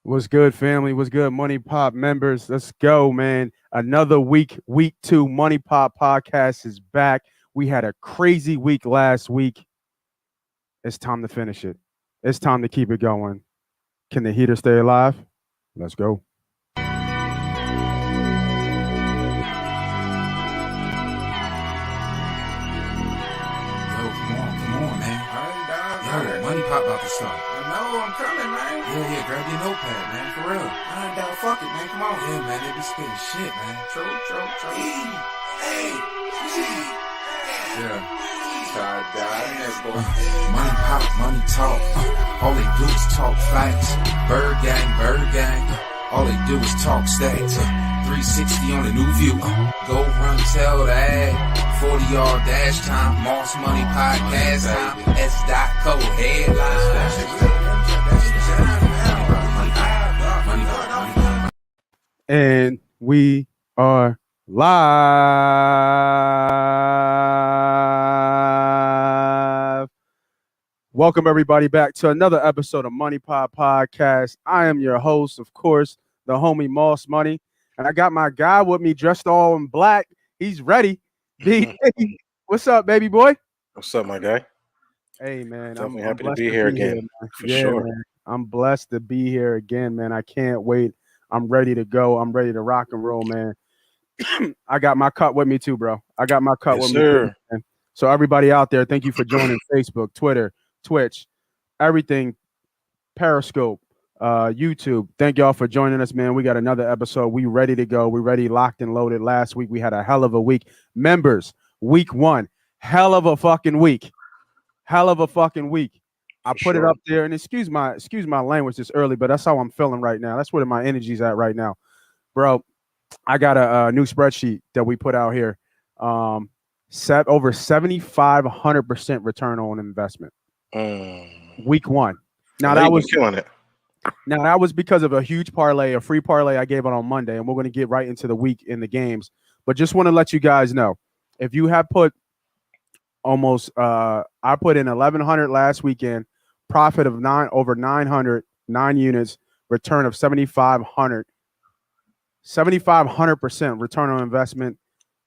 What's good, family? What's good, MoneyPot members? Let's go, man. Another week, week 2, MoneyPot Podcast is back. We had a crazy week last week. It's time to finish it. It's time to keep it going. Can the heater stay alive? Let's go. Come on, man. MoneyPot about to start. No, I'm coming, man. Yeah, grab your notepad, man, for real. I ain't down. Fuck it, man. Come on. Yeah, man, they be spitting shit, man. True. Yeah. Side boy. Money pop, money talk. All they do is talk facts. Bird gang. All they do is talk stacks. 360 on the new view. Go run, tell the ad. 40-yard dash time. Moss Money Podcast time. S.co headline. And we are live. Welcome, everybody, back to another episode of MoneyPot Podcast. I am your host, of course, the homie Moss Money. And I got my guy with me dressed all in black. He's ready. BDiddy. What's up, baby boy? What's up, my guy? Hey, man. I'm happy to be here again. For sure. Man. I'm blessed to be here again, man. I can't wait. I'm ready to go. I'm ready to rock and roll, man. I got my cut with me too, bro. I got my cut with me too, man. So everybody out there, thank you for joining Facebook, Twitter, Twitch, everything, Periscope, YouTube. Thank y'all for joining us, man. We got another episode. We ready to go. We ready, locked and loaded. Last week we had a hell of a week. Members, week 1, hell of a fucking week. Hell of a fucking week. I put it up there, and excuse my language this early, but that's how I'm feeling right now. That's where my energy's at right now, bro. I got a new spreadsheet that we put out here. Over 7,500% return on investment. Week 1. Now that was killing it. Now that was because of a huge parlay, a free parlay I gave out on Monday, and we're going to get right into the week in the games. But just want to let you guys know, if you have put almost, I put in 1,100 last weekend. Profit of over 900, 9 units, return of 7,500% return on investment.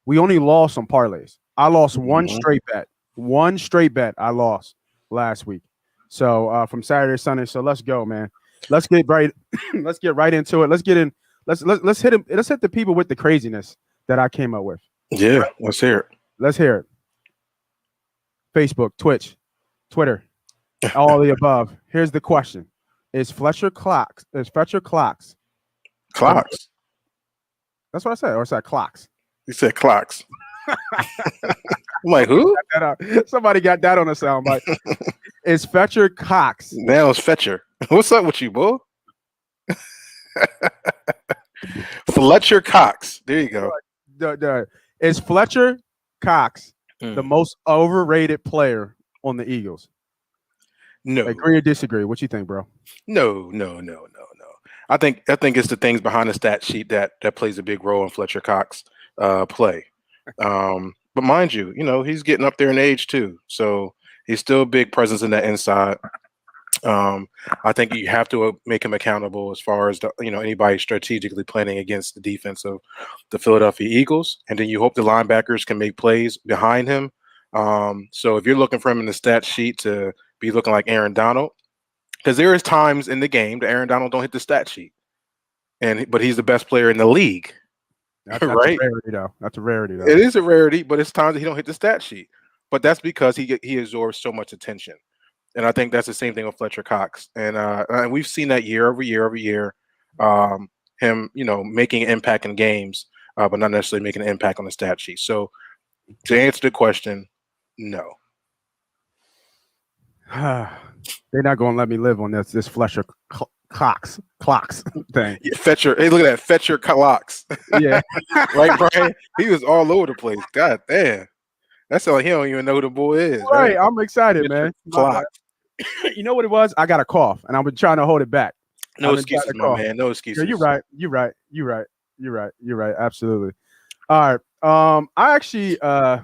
We only lost some parlays. I lost one straight bet. One straight bet I lost last week. So from Saturday to Sunday. So let's go, man. Let's get right. Let's get right into it. Let's get in. Let's hit him. Let's hit the people with the craziness that I came up with. Yeah, let's hear it. Let's hear it. Facebook, Twitch, Twitter. All the above. Here's the question: Is Fletcher clocks? Clocks. That's what I said. Or is that clocks? You said clocks. I'm like, who? Somebody got that on the soundbite. Is Fletcher Cox? Now it's Fletcher. What's up with you, boy? Fletcher Cox. There you go. Is Fletcher Cox the most overrated player on the Eagles? No. Agree or disagree? What you think, bro? No. I think it's the things behind the stat sheet that plays a big role in Fletcher Cox play. But mind you, he's getting up there in age too, so he's still a big presence in that inside. I think you have to make him accountable as far as anybody strategically planning against the defense of the Philadelphia Eagles, and then you hope the linebackers can make plays behind him. So if you're looking for him in the stat sheet to be looking like Aaron Donald, because there is times in the game that Aaron Donald don't hit the stat sheet, but he's the best player in the league. That's right? That's a rarity, though. It is a rarity, but it's times that he don't hit the stat sheet. But that's because he absorbs so much attention, and I think that's the same thing with Fletcher Cox. And we've seen that year over year, him making an impact in games, but not necessarily making an impact on the stat sheet. So to answer the question, no. They're not going to let me live on this Fletcher clocks thing. Yeah, Fletcher. Hey, look at that Fletcher Cox. Yeah. Right, Brian? He was all over the place. God damn. That sounds like he don't even know who the boy is. Right. I'm excited, man. Clock. You know what it was? I got a cough, and I've been trying to hold it back. No excuses, my man. No excuses. Yeah, you're right. Absolutely. All right. I actually I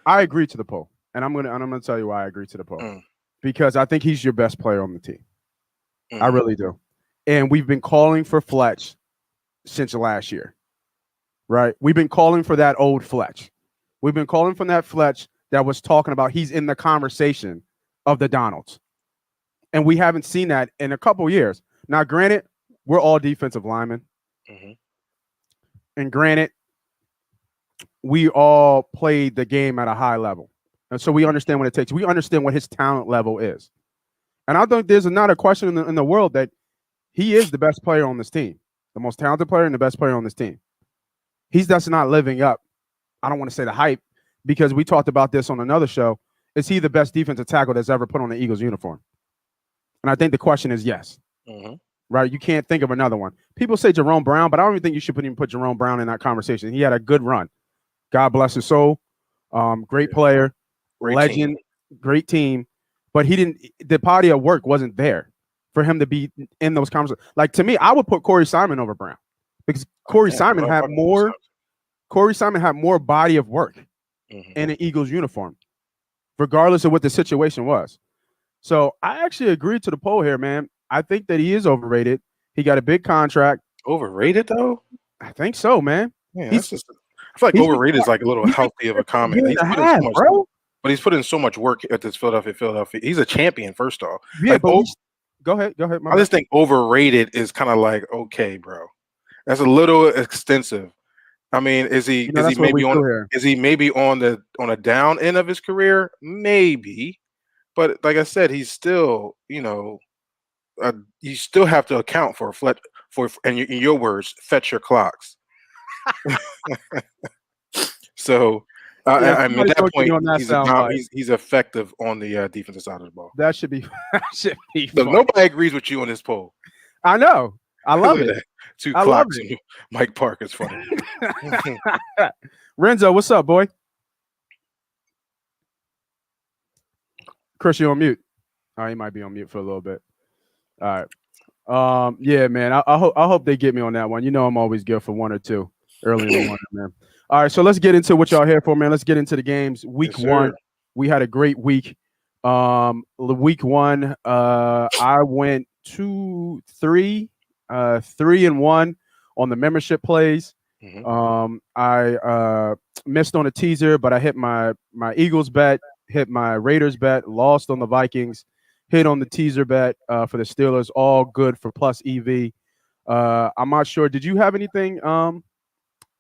agree to the poll. And I'm gonna tell you why I agree to the poll. Because I think he's your best player on the team. I really do. And we've been calling for Fletch since last year, right? We've been calling for that old Fletch. We've been calling from that Fletch that was talking about he's in the conversation of the Donalds. And we haven't seen that in a couple years. Now, granted, we're all defensive linemen. Mm-hmm. And granted, we all played the game at a high level. And so we understand what it takes. We understand what his talent level is. And I think there's not a question in the world that he is the best player on this team, the most talented player and the best player on this team. He's just not living up. I don't want to say the hype, because we talked about this on another show. Is he the best defensive tackle that's ever put on the Eagles uniform? And I think the question is yes. Mm-hmm. Right? You can't think of another one. People say Jerome Brown, but I don't even think you should even put Jerome Brown in that conversation. He had a good run. God bless his soul. Great player, Great legend, team. Great team. But he didn't. The body of work wasn't there for him to be in those conversations. Like, to me, I would put Corey Simon over Brown, because Corey Simon had more. Corey Simon had more body of work in an Eagles uniform, regardless of what the situation was. So I actually agreed to the poll here, man. I think that he is overrated. He got a big contract. Overrated, though? I think so, man. Yeah, that's just. I feel like overrated is like a little healthy of a comment. But he's put in so much work at this Philadelphia. He's a champion, first off. Yeah, like, but go ahead. I just think overrated is kind of like, okay, bro, that's a little extensive. I mean, is he maybe on a down end of his career? Maybe, but like I said, he's still, you still have to account for in your words, fetch your clocks. So. I mean, at that point, he's effective on the defensive side of the ball. That should be. So nobody agrees with you on this poll. I know. I love it. Two clocks and Mike Parker's funny. Renzo, what's up, boy? Chris, you on mute? Oh, he might be on mute for a little bit. All right. Yeah, man. I hope they get me on that one. You know, I'm always good for one or two early in the morning, man. All right, so let's get into what y'all here for, man. Let's get into the games. Week one, we had a great week. Week one, I went 3-1 on the membership plays. Mm-hmm. I missed on a teaser, but I hit my Eagles bet, hit my Raiders bet, lost on the Vikings, hit on the teaser bet for the Steelers. All good for plus EV. I'm not sure. Did you have anything?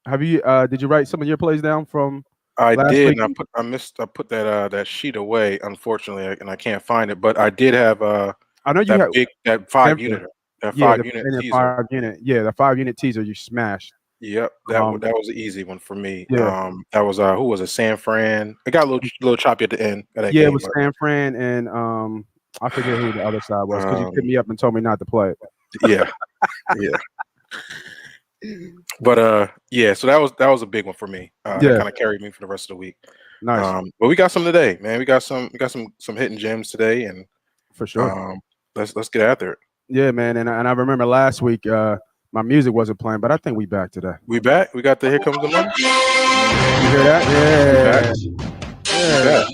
Did you write some of your plays down from? I did. And I put that sheet away, unfortunately, and I can't find it. But I did have I know you have that 5-unit. That 5-unit teaser. The 5-unit teaser you smashed. Yep, that was an easy one for me. Yeah. That was who was it? San Fran. It got a little choppy at the end. It was San Fran, and I forget who the other side was, because you hit me up and told me not to play it. Yeah, yeah. But so that was a big one for me. That kind of carried me for the rest of the week. Nice. But we got some today, man. We got some hidden gems today, and for sure. Let's get after it. Yeah, man. And I remember last week my music wasn't playing, but I think we back today. We back. We got the Here Comes the Money. You hear that? Yeah.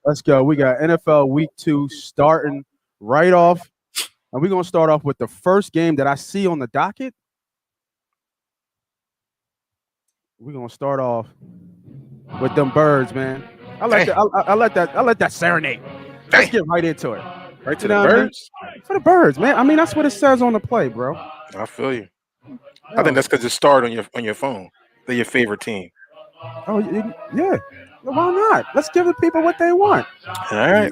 Let's go. We got NFL Week 2 starting right off. And we're going to start off with the first game that I see on the docket. We're going to start off with them birds, man. I let that serenade. Let's get right into it. Right to the birds? For the birds, man. I mean, that's what it says on the play, bro. I feel you. I think that's because it started on your phone. They're your favorite team. Oh, yeah. Why not? Let's give the people what they want. All right.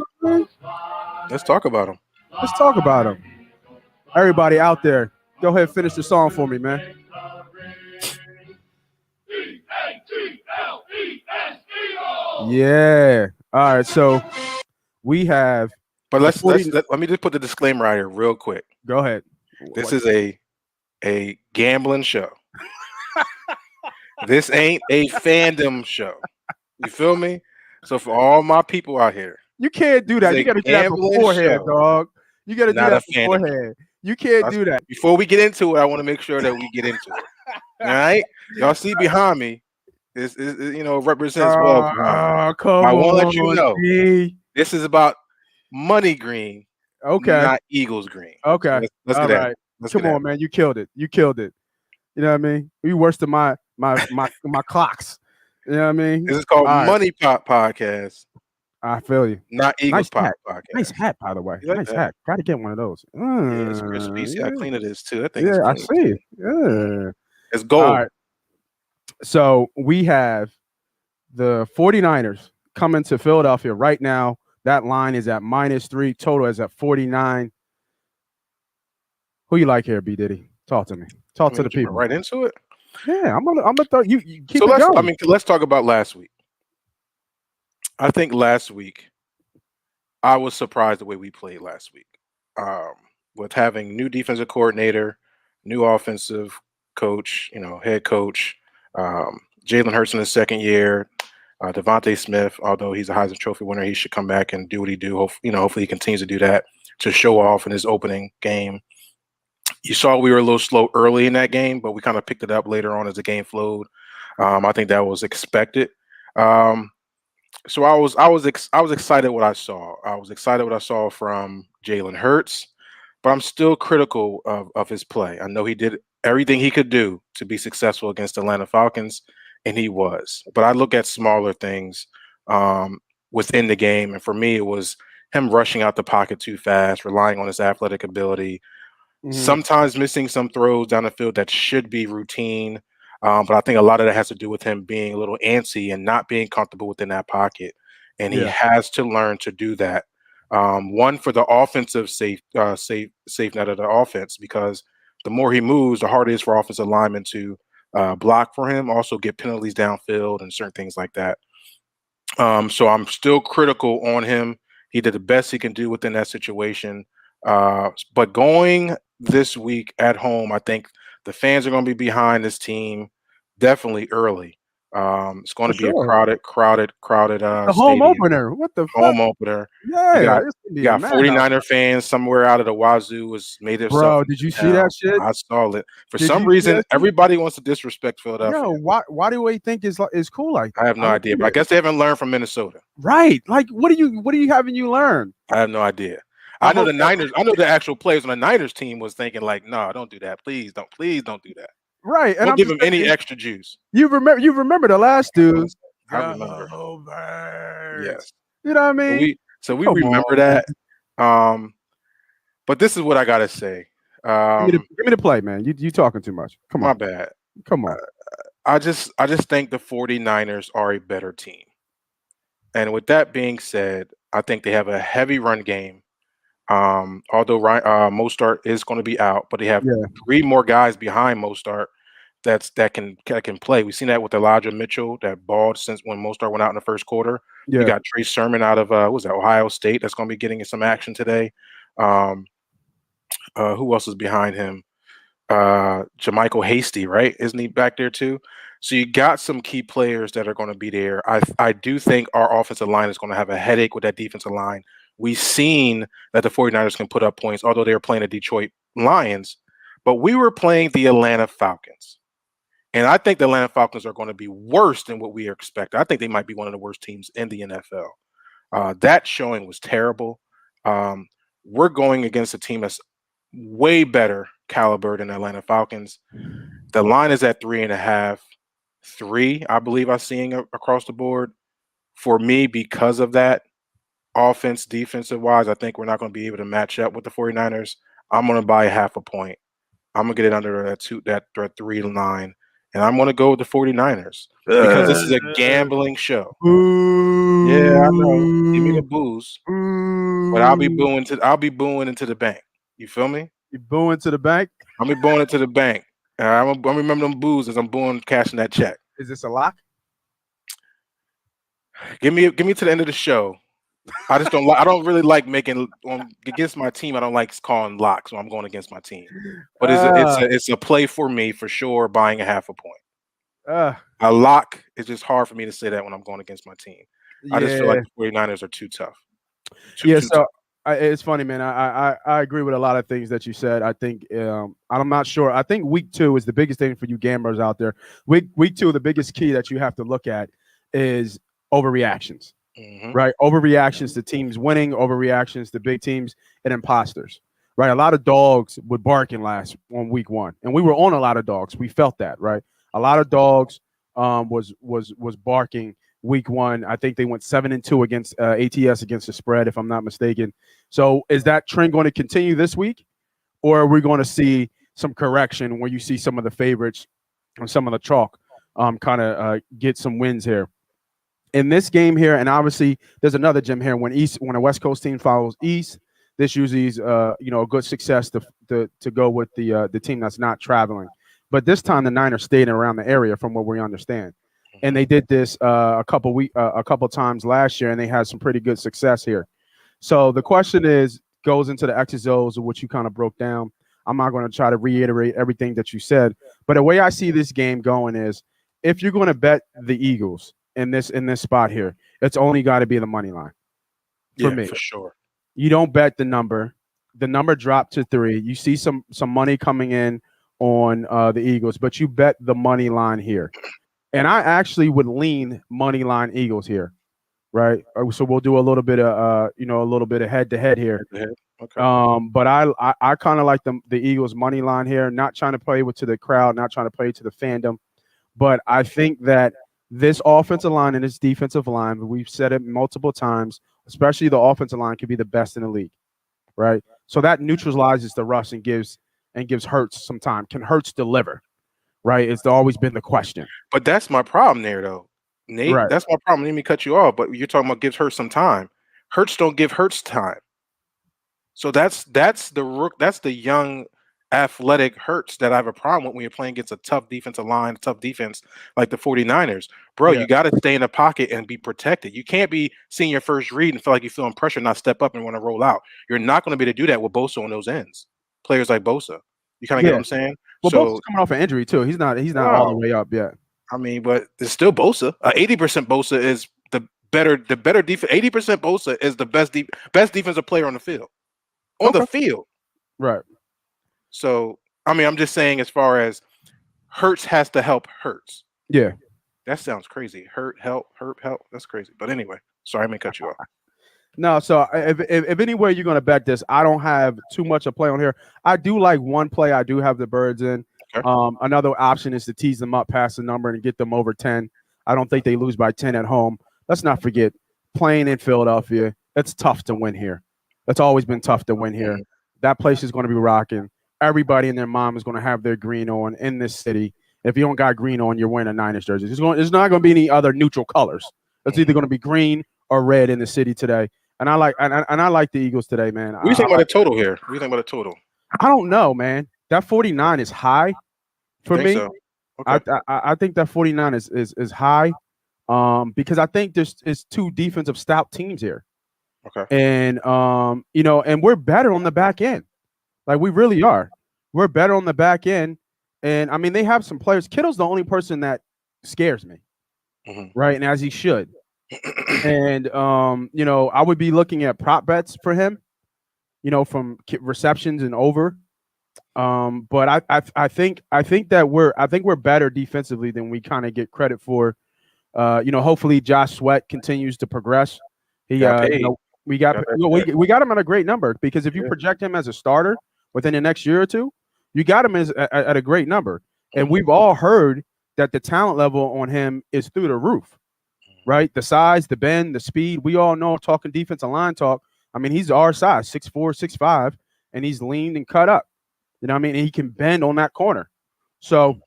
Let's talk about them. Let's talk about them. Everybody out there, go ahead and finish the song for me, man. Yeah. All right. So we have. But let me just put the disclaimer out here real quick. Go ahead. This is a gambling show. This ain't a fandom show. You feel me? So for all my people out here, you can't do that. You got to do that beforehand, dog. You got to do that beforehand. You can't do that. Before we get into it, I want to make sure that we get into it. All right? Y'all see behind me, this represents well. Come I on, want to let you know. This is about Money Green Okay. not Eagles green. Okay. So let's All get right. Let's Come get on, man. You killed it. You killed it. You know what I mean? You worse than my clocks. You know what I mean? This is called All right. MoneyPot Podcast, I feel you. not Eagles Nice hat. Podcast. Nice hat, by the way. You like Nice that? hat. Try to get one of those. Yeah, it's crispy. See how clean it is too. I think it's Yeah, I clean. see. Yeah. It's gold. All right. So we have the 49ers coming to Philadelphia right now. That line is at -3. Total is at 49. Who you like here, BDiddy? Talk to me. Talk to the people. Right into it. Yeah, I'm gonna throw you keep So it going. let's talk about last week. I think last week I was surprised the way we played last week. With having new defensive coordinator, new offensive coach, head coach, Jalen Hurts in his second year, Devontae Smith, although he's a Heisman Trophy winner, he should come back and do what he do. Hopefully he continues to do that to show off in his opening game. You saw we were a little slow early in that game, but we kind of picked it up later on as the game flowed. I think that was expected. So I was excited what I saw. I was excited what I saw from Jalen Hurts, but I'm still critical of his play. I know he did everything he could do to be successful against the Atlanta Falcons, and he was. But I look at smaller things within the game, and for me, it was him rushing out the pocket too fast, relying on his athletic ability, sometimes missing some throws down the field that should be routine. But I think a lot of that has to do with him being a little antsy and not being comfortable within that pocket. And he has to learn to do that. One, for the offensive safe net of the offense, because the more he moves, the harder it is for offensive linemen to block for him, also get penalties downfield and certain things like that. So I'm still critical on him. He did the best he can do within that situation. But going this week at home, I think the fans are going to be behind this team definitely early. It's going to be a crowded the home opener. What the home fuck? opener. Yeah, you got 49er fans somewhere out of the wazoo was made themselves. Bro, did you see that shit? I saw it. For some reason, everybody wants to disrespect Philadelphia. Yo, why do we think is cool like that? I have no idea, but I guess they haven't learned from Minnesota. Right. Like, what are you having you learn? I have no idea. I know the Niners. I know the actual players on the Niners team was thinking like, "No, don't do that. Please don't do that." Right. And don't give him any extra juice. You remember the last dude. I remember. Yes. You know what I mean? So we remember that. But this is what I gotta say. Give me the play, man. You talking too much. Come on. My bad. Come on. I just think the 49ers are a better team. And with that being said, I think they have a heavy run game. Although Mostert is going to be out, but they have 3 more guys behind Mostert that can play. We've seen that with Elijah Mitchell that balled since when Mostert went out in the first quarter. Yeah. We got Trey Sermon out of Ohio State that's going to be getting some action today. Who else is behind him? Jermichael Hasty, right? Isn't he back there too? So you got some key players that are going to be there. I do think our offensive line is going to have a headache with that defensive line. We've seen that the 49ers can put up points, although they were playing the Detroit Lions. But we were playing the Atlanta Falcons. And I think the Atlanta Falcons are going to be worse than what we expect. I think they might be one of the worst teams in the NFL. That showing was terrible. We're going against a team that's way better caliber than the Atlanta Falcons. The line is at 3.5. 3, I believe I'm seeing across the board. For me, because of that, offense, defensive wise, I think we're not going to be able to match up with the 49ers. I'm going to buy 0.5 point. I'm going to get it under that 3 line, and I'm going to go with the 49ers because this is a gambling show. Yeah, I know. Give me the booze, but I'll be booing into the bank. You feel me? You booing to the bank? I'll be booing into the bank. I'm remember them boos as I'm booing, cashing that check. Is this a lock? Give me to the end of the show. I just don't. I don't really like making against my team. I don't like calling locks when I'm going against my team. But it's a play for me for sure. Buying 0.5 point. A lock is just hard for me to say that when I'm going against my team. I just feel like the 49ers are too tough. Too tough. It's funny, man. I agree with a lot of things that you said. I think I'm not sure. I think week 2 is the biggest thing for you gamblers out there. Week 2, the biggest key that you have to look at is overreactions. right? Overreactions to teams winning, overreactions to big teams, and imposters, right? A lot of dogs would bark in on week 1, and we were on a lot of dogs. We felt that, right? A lot of dogs was barking week 1. I think they went 7-2 against ATS against the spread, if I'm not mistaken. So is that trend going to continue this week, or are we going to see some correction where you see some of the favorites and some of the chalk kind of get some wins here? In this game here, and obviously there's another gem here. When a West Coast team follows East, this usually is a good success to go with the team that's not traveling. But this time the Niners stayed around the area, from what we understand, and they did this a couple times last year, and they had some pretty good success here. So the question goes into the X's O's of what you kind of broke down. I'm not going to try to reiterate everything that you said, but the way I see this game going is, if you're going to bet the Eagles in this spot here, it's only got to be the money line for me. For sure. You don't bet the number. The number dropped to 3. You see some money coming in on the Eagles, but you bet the money line here. And I actually would lean money line Eagles here, right? So we'll do a little bit of head to head here. Okay. But I kind of like the Eagles money line here. Not trying to play to the crowd, not trying to play to the fandom, but I think that this offensive line and this defensive line, we've said it multiple times, especially the offensive line, could be the best in the league, right? So that neutralizes the rush and gives Hurts some time. Can Hurts deliver, right? It's always been the question. But that's my problem there, though, Nate. Right. That's my problem. Let me cut you off. But you're talking about gives Hurts some time. Hurts don't give Hurts time. So that's the young, athletic Hurts that I have a problem with when you're playing against a tough defensive line, tough defense like the 49ers. Bro, you got to stay in the pocket and be protected. You can't be seeing your first read and feel like you're feeling pressure, not step up and want to roll out. You're not going to be able to do that with Bosa on those ends. Players like Bosa. You kind of get what I'm saying? Well, Bosa's coming off an injury too. He's not all the way up yet. I mean, but it's still Bosa. 80% Bosa is the better defense. 80% Bosa is the best defensive player on the field. The field. Right. So, I mean, I'm just saying, as far as Hurts has to help Hurts. Yeah. That sounds crazy. Help. That's crazy. But anyway, sorry, I may cut you off. No, so if anywhere you're going to bet this, I don't have too much of play on here. I do like one play. I do have the birds in. Okay. Another option is to tease them up past the number and get them over 10. I don't think they lose by 10 at home. Let's not forget, playing in Philadelphia, it's tough to win here. It's always been tough to win here. That place is going to be rocking. Everybody and their mom is going to have their green on in this city. If you don't got green on, you're wearing a Niners jersey. There's not going to be any other neutral colors. It's either going to be green or red in the city today. And I like the Eagles today, man. What do you think about the total here? What do you think about the total? I don't know, man. That 49 is high for me. So? Okay. I think that 49 is high because I think it's two defensive stout teams here. Okay. And and we're better on the back end. Like, we really are. We're better on the back end. And I mean, they have some players. Kittle's the only person that scares me. Right. And as he should. And I would be looking at prop bets for him, from receptions and over. But I think that we're better defensively than we kind of get credit for. Hopefully Josh Sweat continues to progress. We got him at a great number, because if you project him as a starter within the next year or two, you got him at a great number. And we've all heard that the talent level on him is through the roof, right? The size, the bend, the speed. We all know, talking defensive line talk. I mean, he's our size, 6'4", 6'5", and he's lean and cut up. You know what I mean? And he can bend on that corner. So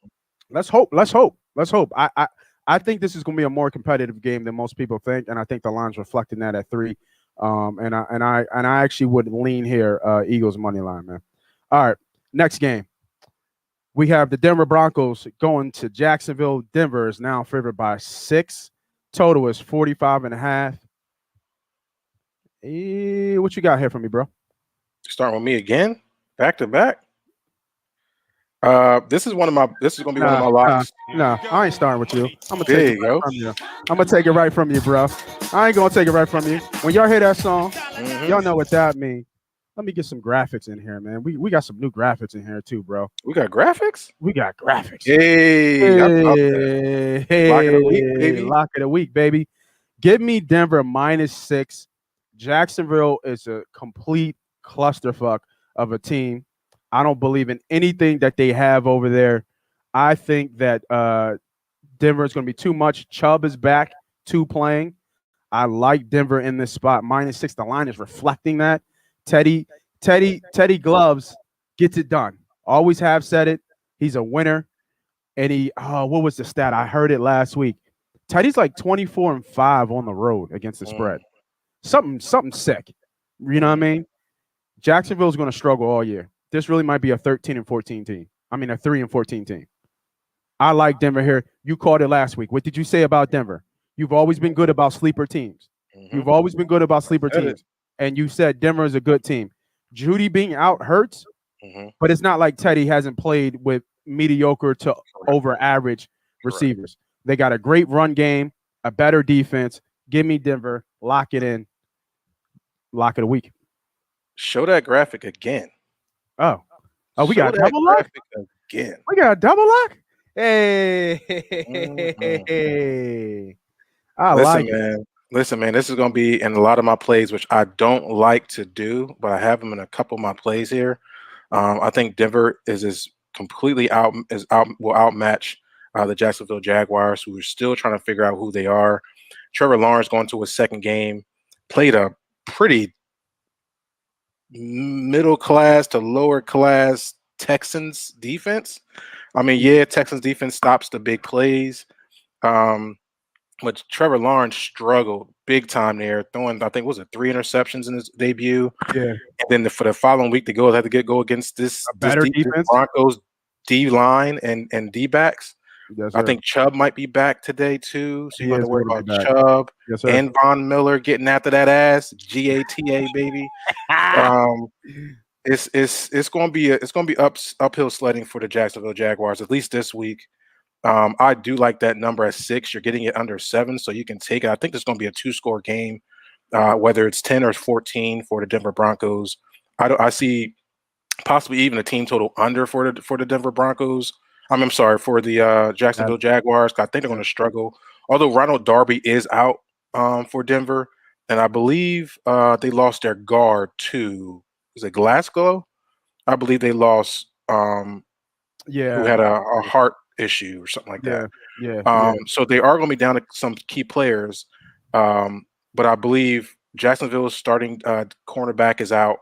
let's hope. I think this is going to be a more competitive game than most people think, and I think the line's reflecting that at 3. And I actually would lean here, Eagles money line, man. All right, next game. We have the Denver Broncos going to Jacksonville. Denver is now favored by 6. Total is 45.5. What you got here for me, bro? Starting with me again, back to back. This is gonna be one of my locks. No, I ain't starting with you. I'm gonna take it right from you. I'm gonna take it right from you, bro. I ain't gonna take it right from you. When y'all hear that song, y'all know what that means. Let me get some graphics in here, man. We got some new graphics in here too, bro. We got graphics? We got graphics. Hey, Lock of the week, baby. Lock of the week, baby. Give me Denver -6. Jacksonville is a complete clusterfuck of a team. I don't believe in anything that they have over there. I think that Denver is going to be too much. Chubb is back to playing. I like Denver in this spot. -6. The line is reflecting that. Teddy Gloves gets it done. Always have said it. He's a winner. And what was the stat? I heard it last week. Teddy's like 24-5 on the road against the spread. Something sick. You know what I mean? Jacksonville's going to struggle all year. This really might be a 13-14 team. I mean, a 3-14 team. I like Denver here. You called it last week. What did you say about Denver? You've always been good about sleeper teams. You've always been good about sleeper teams. And you said Denver is a good team. Judy being out hurts, but it's not like Teddy hasn't played with mediocre to over average receivers. They got a great run game, a better defense. Give me Denver. Lock it in. Lock it a week. Show that graphic again. Oh, we got a double lock again. We got a double lock. Hey, Listen, man, this is going to be in a lot of my plays, which I don't like to do, but I have them in a couple of my plays here. I think Denver will outmatch the Jacksonville Jaguars, who are still trying to figure out who they are. Trevor Lawrence going to his second game, played a pretty middle class to lower class Texans defense. I mean, yeah, Texans defense stops the big plays. But Trevor Lawrence struggled big time there, throwing, I think, was it 3 interceptions in his debut? Yeah. And then for the following week, the Goals had to go against this defense. Broncos D line and D backs. Yes, I think Chubb might be back today too, so you have to worry about Chubb yes, and Von Miller getting after that ass. GATA baby. It's going to be uphill sledding for the Jacksonville Jaguars at least this week. I do like that number at 6. You're getting it under 7, so you can take it. I think there's going to be a 2-score game, whether it's 10 or 14 for the Denver Broncos. I see possibly even a team total under for the Denver Broncos. I'm sorry, for the Jacksonville Jaguars. I think they're going to struggle. Although Ronald Darby is out for Denver, and I believe they lost their guard to, is it Glasgow? I believe they lost who had a heart issue or something like that. So they are going to be down to some key players, but I believe Jacksonville's starting cornerback is out.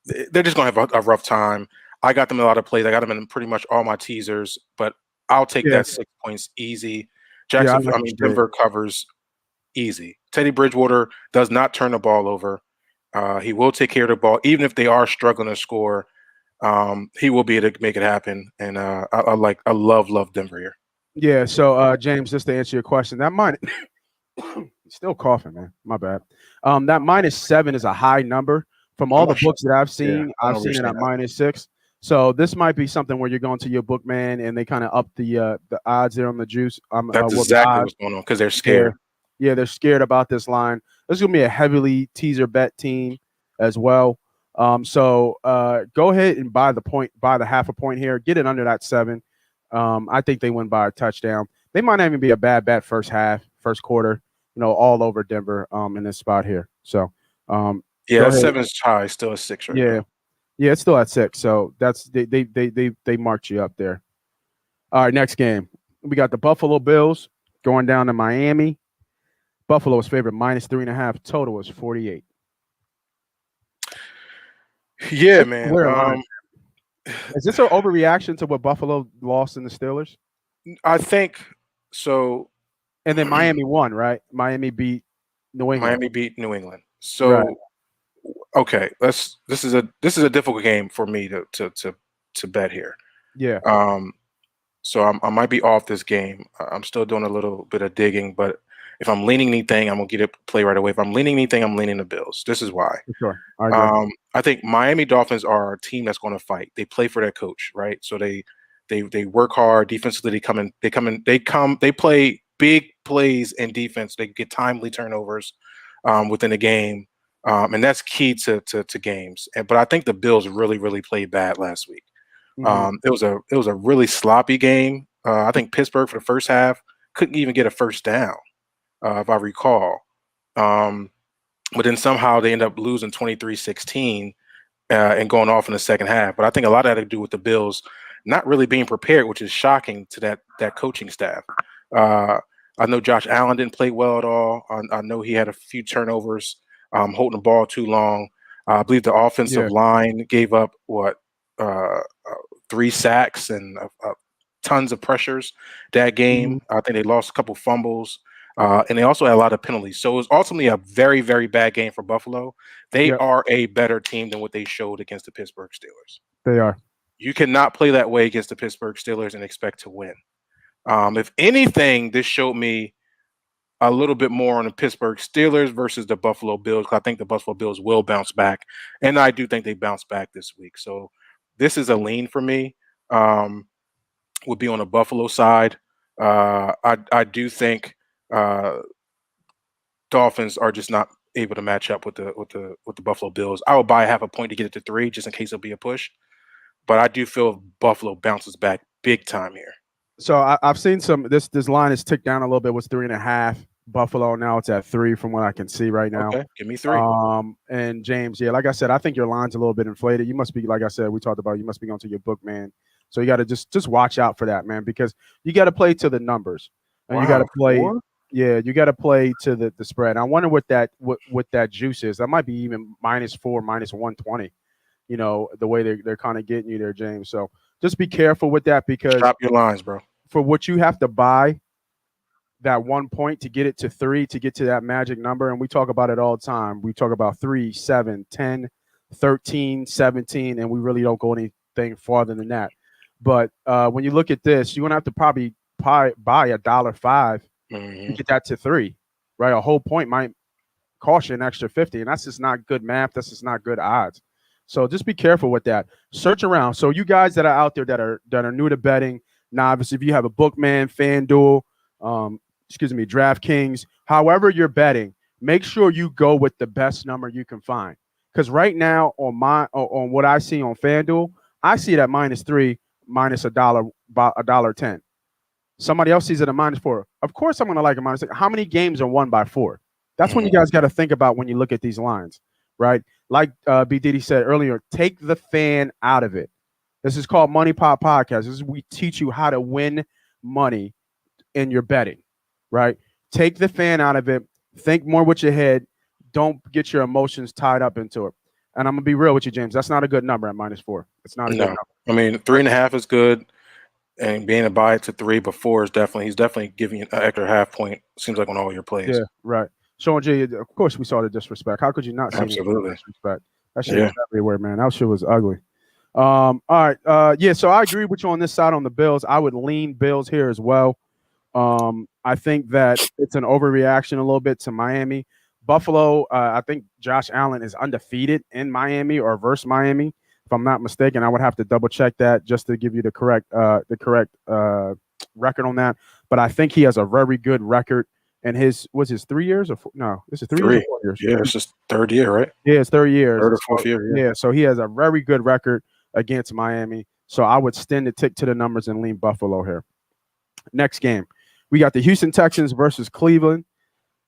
They're just going to have a rough time. I got them in a lot of plays. I got them in pretty much all my teasers, but I'll take that 6 points easy. Denver covers easy. Teddy Bridgewater does not turn the ball over. He will take care of the ball, even if they are struggling to score. He will be able to make it happen, and I love Denver here. Yeah. So James, just to answer your question, that still coughing, man. My bad. That -7 is a high number from all the books that I've seen. I've seen it at -6. So this might be something where you're going to your book, man, and they kind of up the odds there on the juice. That's exactly what's going on because they're scared. Yeah, they're scared about this line. This is going to be a heavily teaser bet team as well. So go ahead and buy the half a point here. Get it under that 7. I think they win by a touchdown. They might not even be a bad bet first quarter, all over Denver in this spot here. So 7 is high, still a 6 right now. Yeah, it's still at 6. So that's they marked you up there. All right, next game. We got the Buffalo Bills going down to Miami. Buffalo is favored -3.5. Total is 48. Yeah, man. Is this an overreaction to what Buffalo lost in the Steelers? I think so. And then Miami won, right? Miami beat New England. So, right. Okay, this is a difficult game for me to bet here. Yeah. So I might be off this game. I'm still doing a little bit of digging, but if I'm leaning anything, I'm gonna get it play right away. If I'm leaning anything, I'm leaning the Bills. This is why. Sure. I think Miami Dolphins are a team that's going to fight. They play for their coach, right? So they work hard defensively. They play big plays in defense. They get timely turnovers within the game, and that's key to games. But I think the Bills really played bad last week. Mm-hmm. It was a really sloppy game. I think Pittsburgh for the first half couldn't even get a first down. if I recall. But then somehow they end up losing 23-16 and going off in the second half. But I think a lot of that had to do with the Bills not really being prepared, which is shocking to that coaching staff. I know Josh Allen didn't play well at all. I know he had a few turnovers, holding the ball too long. I believe the offensive line gave up 3 sacks and tons of pressures that game. I think they lost a couple fumbles, and they also had a lot of penalties. So it was ultimately a very, very bad game for Buffalo. They are a better team than what they showed against the Pittsburgh Steelers. They are. You cannot play that way against the Pittsburgh Steelers and expect to win. If anything, this showed me a little bit more on the Pittsburgh Steelers versus the Buffalo Bills. I think the Buffalo Bills will bounce back, and I do think they bounce back this week. So this is a lean for me. Would be on the Buffalo side. I do think Dolphins are just not able to match up with the Buffalo Bills. I would buy half a point to get it to 3 just in case it'll be a push. But I do feel Buffalo bounces back big time here. So I've seen some. This line is ticked down a little bit. It was 3.5. Buffalo now it's at 3 from what I can see right now. Okay, give me 3. And James, like I said, I think your line's a little bit inflated. You must be, like I said, we talked about. You must be going to your book, man. So you got to just watch out for that, man, because you got to play to the numbers, and you got to play. 4? Yeah, you got to play to the spread. I wonder what that juice is. That might be even -4, -120. The way they're kind of getting you there, James. So just be careful with that, because drop your lines, bro. For what you have to buy, that 1 point to get it to 3, to get to that magic number, and we talk about it all the time. We talk about 3, 7, 10, 13, 17, and we really don't go anything farther than that. But when you look at this, you're going to have to probably buy $1.05 to get that to 3, right? A whole point might cost you an extra 50, and that's just not good math. That's just not good odds. So just be careful with that. Search around. So you guys that are out there that are new to betting, novice, if you have a Bookman, FanDuel, DraftKings, however you're betting, make sure you go with the best number you can find. Because right now on what I see on FanDuel, I see it at -3, -$1, about $1.10. Somebody else sees it at -4. Of course, I'm going to like a -6. How many games are won by 4? That's when you guys got to think about when you look at these lines, right? Like BDiddy said earlier, take the fan out of it. This is called MoneyPot Podcast. We teach you how to win money in your betting, right? Take the fan out of it. Think more with your head. Don't get your emotions tied up into it. And I'm going to be real with you, James. That's not a good number at -4. It's not a good number. I mean, 3.5 is good. And being a buy it to 3, but 4 is he's definitely giving you an extra half point, seems like, on all your plays. Yeah, right. Sean G, of course we saw the disrespect. How could you not see the disrespect? That shit was everywhere, man. That shit was ugly. All right. So I agree with you on this side on the Bills. I would lean Bills here as well. I think that it's an overreaction a little bit to Miami. Buffalo, I think Josh Allen is undefeated in Miami or versus Miami. If I'm not mistaken, I would have to double check that just to give you the correct record on that. But I think he has a very good record. And his 3 years or 4? No, this is 3 years or 4 years. Yeah, it's just third year, right? Yeah, it's 3 years. 3rd or 4th year. Yeah, so he has a very good record against Miami. So I would extend the tick to the numbers and lean Buffalo here. Next game, we got the Houston Texans versus Cleveland.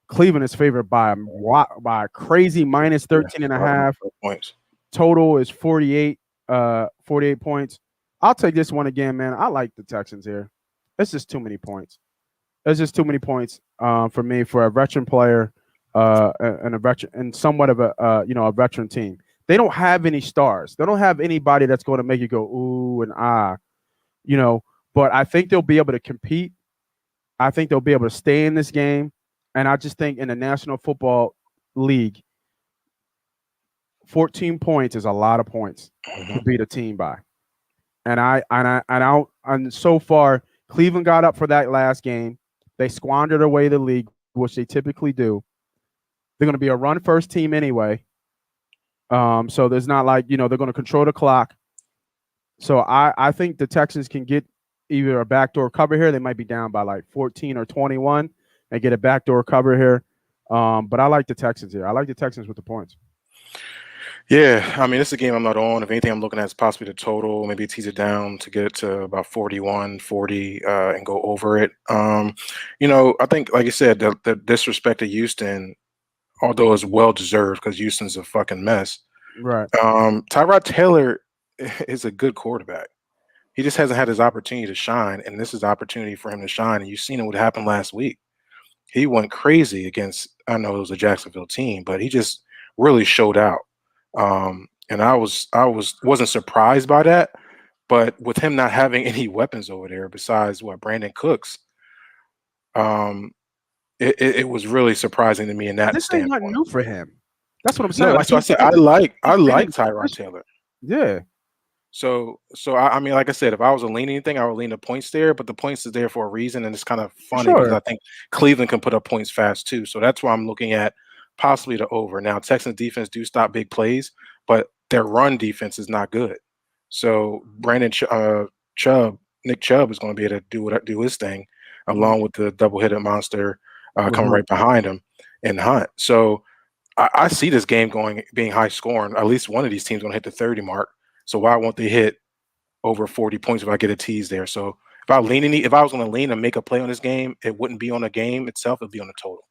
Cleveland is favored by a crazy -13.5 points. Total is 48 points. I'll take this one again, man. I like the Texans here. It's just too many points. It's just too many points for me, for a veteran player and a veteran and somewhat of a veteran team. They don't have any stars. They don't have anybody that's going to make you go ooh and ah, But I think they'll be able to compete. I think they'll be able to stay in this game, and I just think in the National Football League, 14 points is a lot of points to beat a team by. And so far, Cleveland got up for that last game. They squandered away the league, which they typically do. They're going to be a run-first team anyway. So there's not like, they're going to control the clock. So I think the Texans can get either a backdoor cover here. They might be down by like 14 or 21 and get a backdoor cover here. But I like the Texans here. I like the Texans with the points. Yeah, I mean, it's a game I'm not on. If anything, I'm looking at is possibly the total, maybe tease it down to get it to about 41, 40, and go over it. I think, like you said, the disrespect to Houston, although it's well deserved because Houston's a fucking mess. Right. Tyrod Taylor is a good quarterback. He just hasn't had his opportunity to shine, and this is the opportunity for him to shine. And you've seen what happened last week. He went crazy against, I know it was a Jacksonville team, but he just really showed out. And I wasn't surprised by that, but with him not having any weapons over there besides Brandon Cooks, it was really surprising to me in that This standpoint. ain't nothing new for him. That's what I'm saying. No, that's what I said. I like Tyrod Taylor. Yeah. So I mean, like I said, if I was to lean anything, I would lean the points there, but the points is there for a reason, and it's kind of funny because I think Cleveland can put up points fast too. So that's why I'm looking at possibly the over. Now, Texans defense do stop big plays, but their run defense is not good. So Nick Chubb is going to be able to do his thing, along with the double-headed monster coming right behind him and Hunt. So I see this game being high scoring. At least one of these teams going to hit the 30 mark. So why won't they hit over 40 points if I get a tease there? So if I was going to lean and make a play on this game, it wouldn't be on the game itself; it'd be on the total.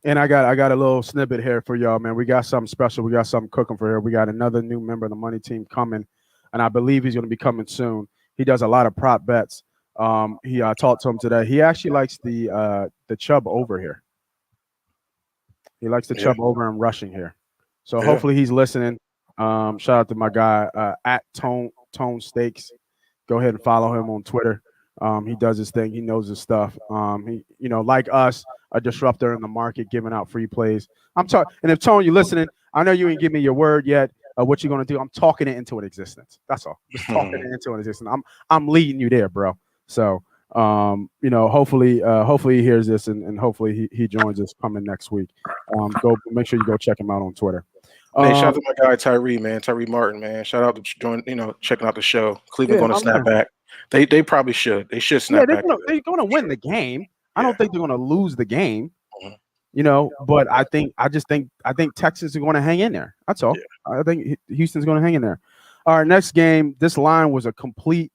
And I got a little snippet here for y'all, man. We got something special. We got something cooking for here. We got another new member of the money team coming, and I believe he's going to be coming soon. He does a lot of prop bets. He talked to him today. He actually likes the Chubb over here. He likes the Chubb over and rushing here. So hopefully he's listening. Shout out to my guy at Tone Steaks. Go ahead and follow him on Twitter. He does his thing. He knows his stuff. He, like us, a disruptor in the market, giving out free plays. I'm talking, and if Tone, you're listening, I know you ain't give me your word yet. What you're gonna do? I'm talking it into an existence. That's all. Just talking it into an existence. I'm leading you there, bro. So, hopefully he hears this and hopefully he joins us coming next week. Go make sure you go check him out on Twitter. Hey, shout out to my guy Tyree Martin, man. Shout out to checking out the show. Cleveland going to snap back. They probably should. They should snap back. They're going to win the game. I don't think they're going to lose the game. But I think Texas are going to hang in there. That's all. Yeah. I think Houston's going to hang in there. All right, next game. This line was a complete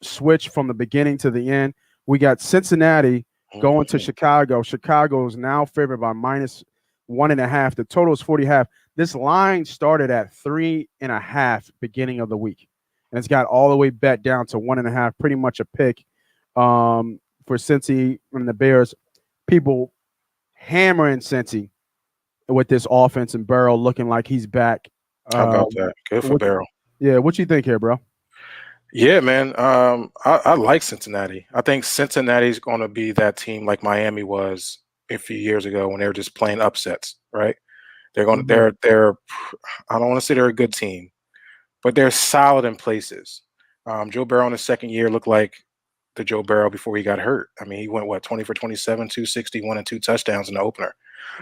switch from the beginning to the end. We got Cincinnati going to Chicago. Chicago is now favored by -1.5. The total is 40.5. This line started at 3.5 beginning of the week, and it's got all the way bet down to 1.5. Pretty much a pick for Cincy and the Bears. People hammering Cincy with this offense and Burrow looking like he's back. How about that? Good for Burrow. Yeah, what you think here, bro? Yeah, man. I like Cincinnati. I think Cincinnati's going to be that team like Miami was a few years ago when they were just playing upsets, right? They're going to they're I don't want to say they're a good team, but they're solid in places. Joe Burrow in his second year looked like the Joe Burrow before he got hurt. I mean, he went 20 for 27, 261 and 2 touchdowns in the opener.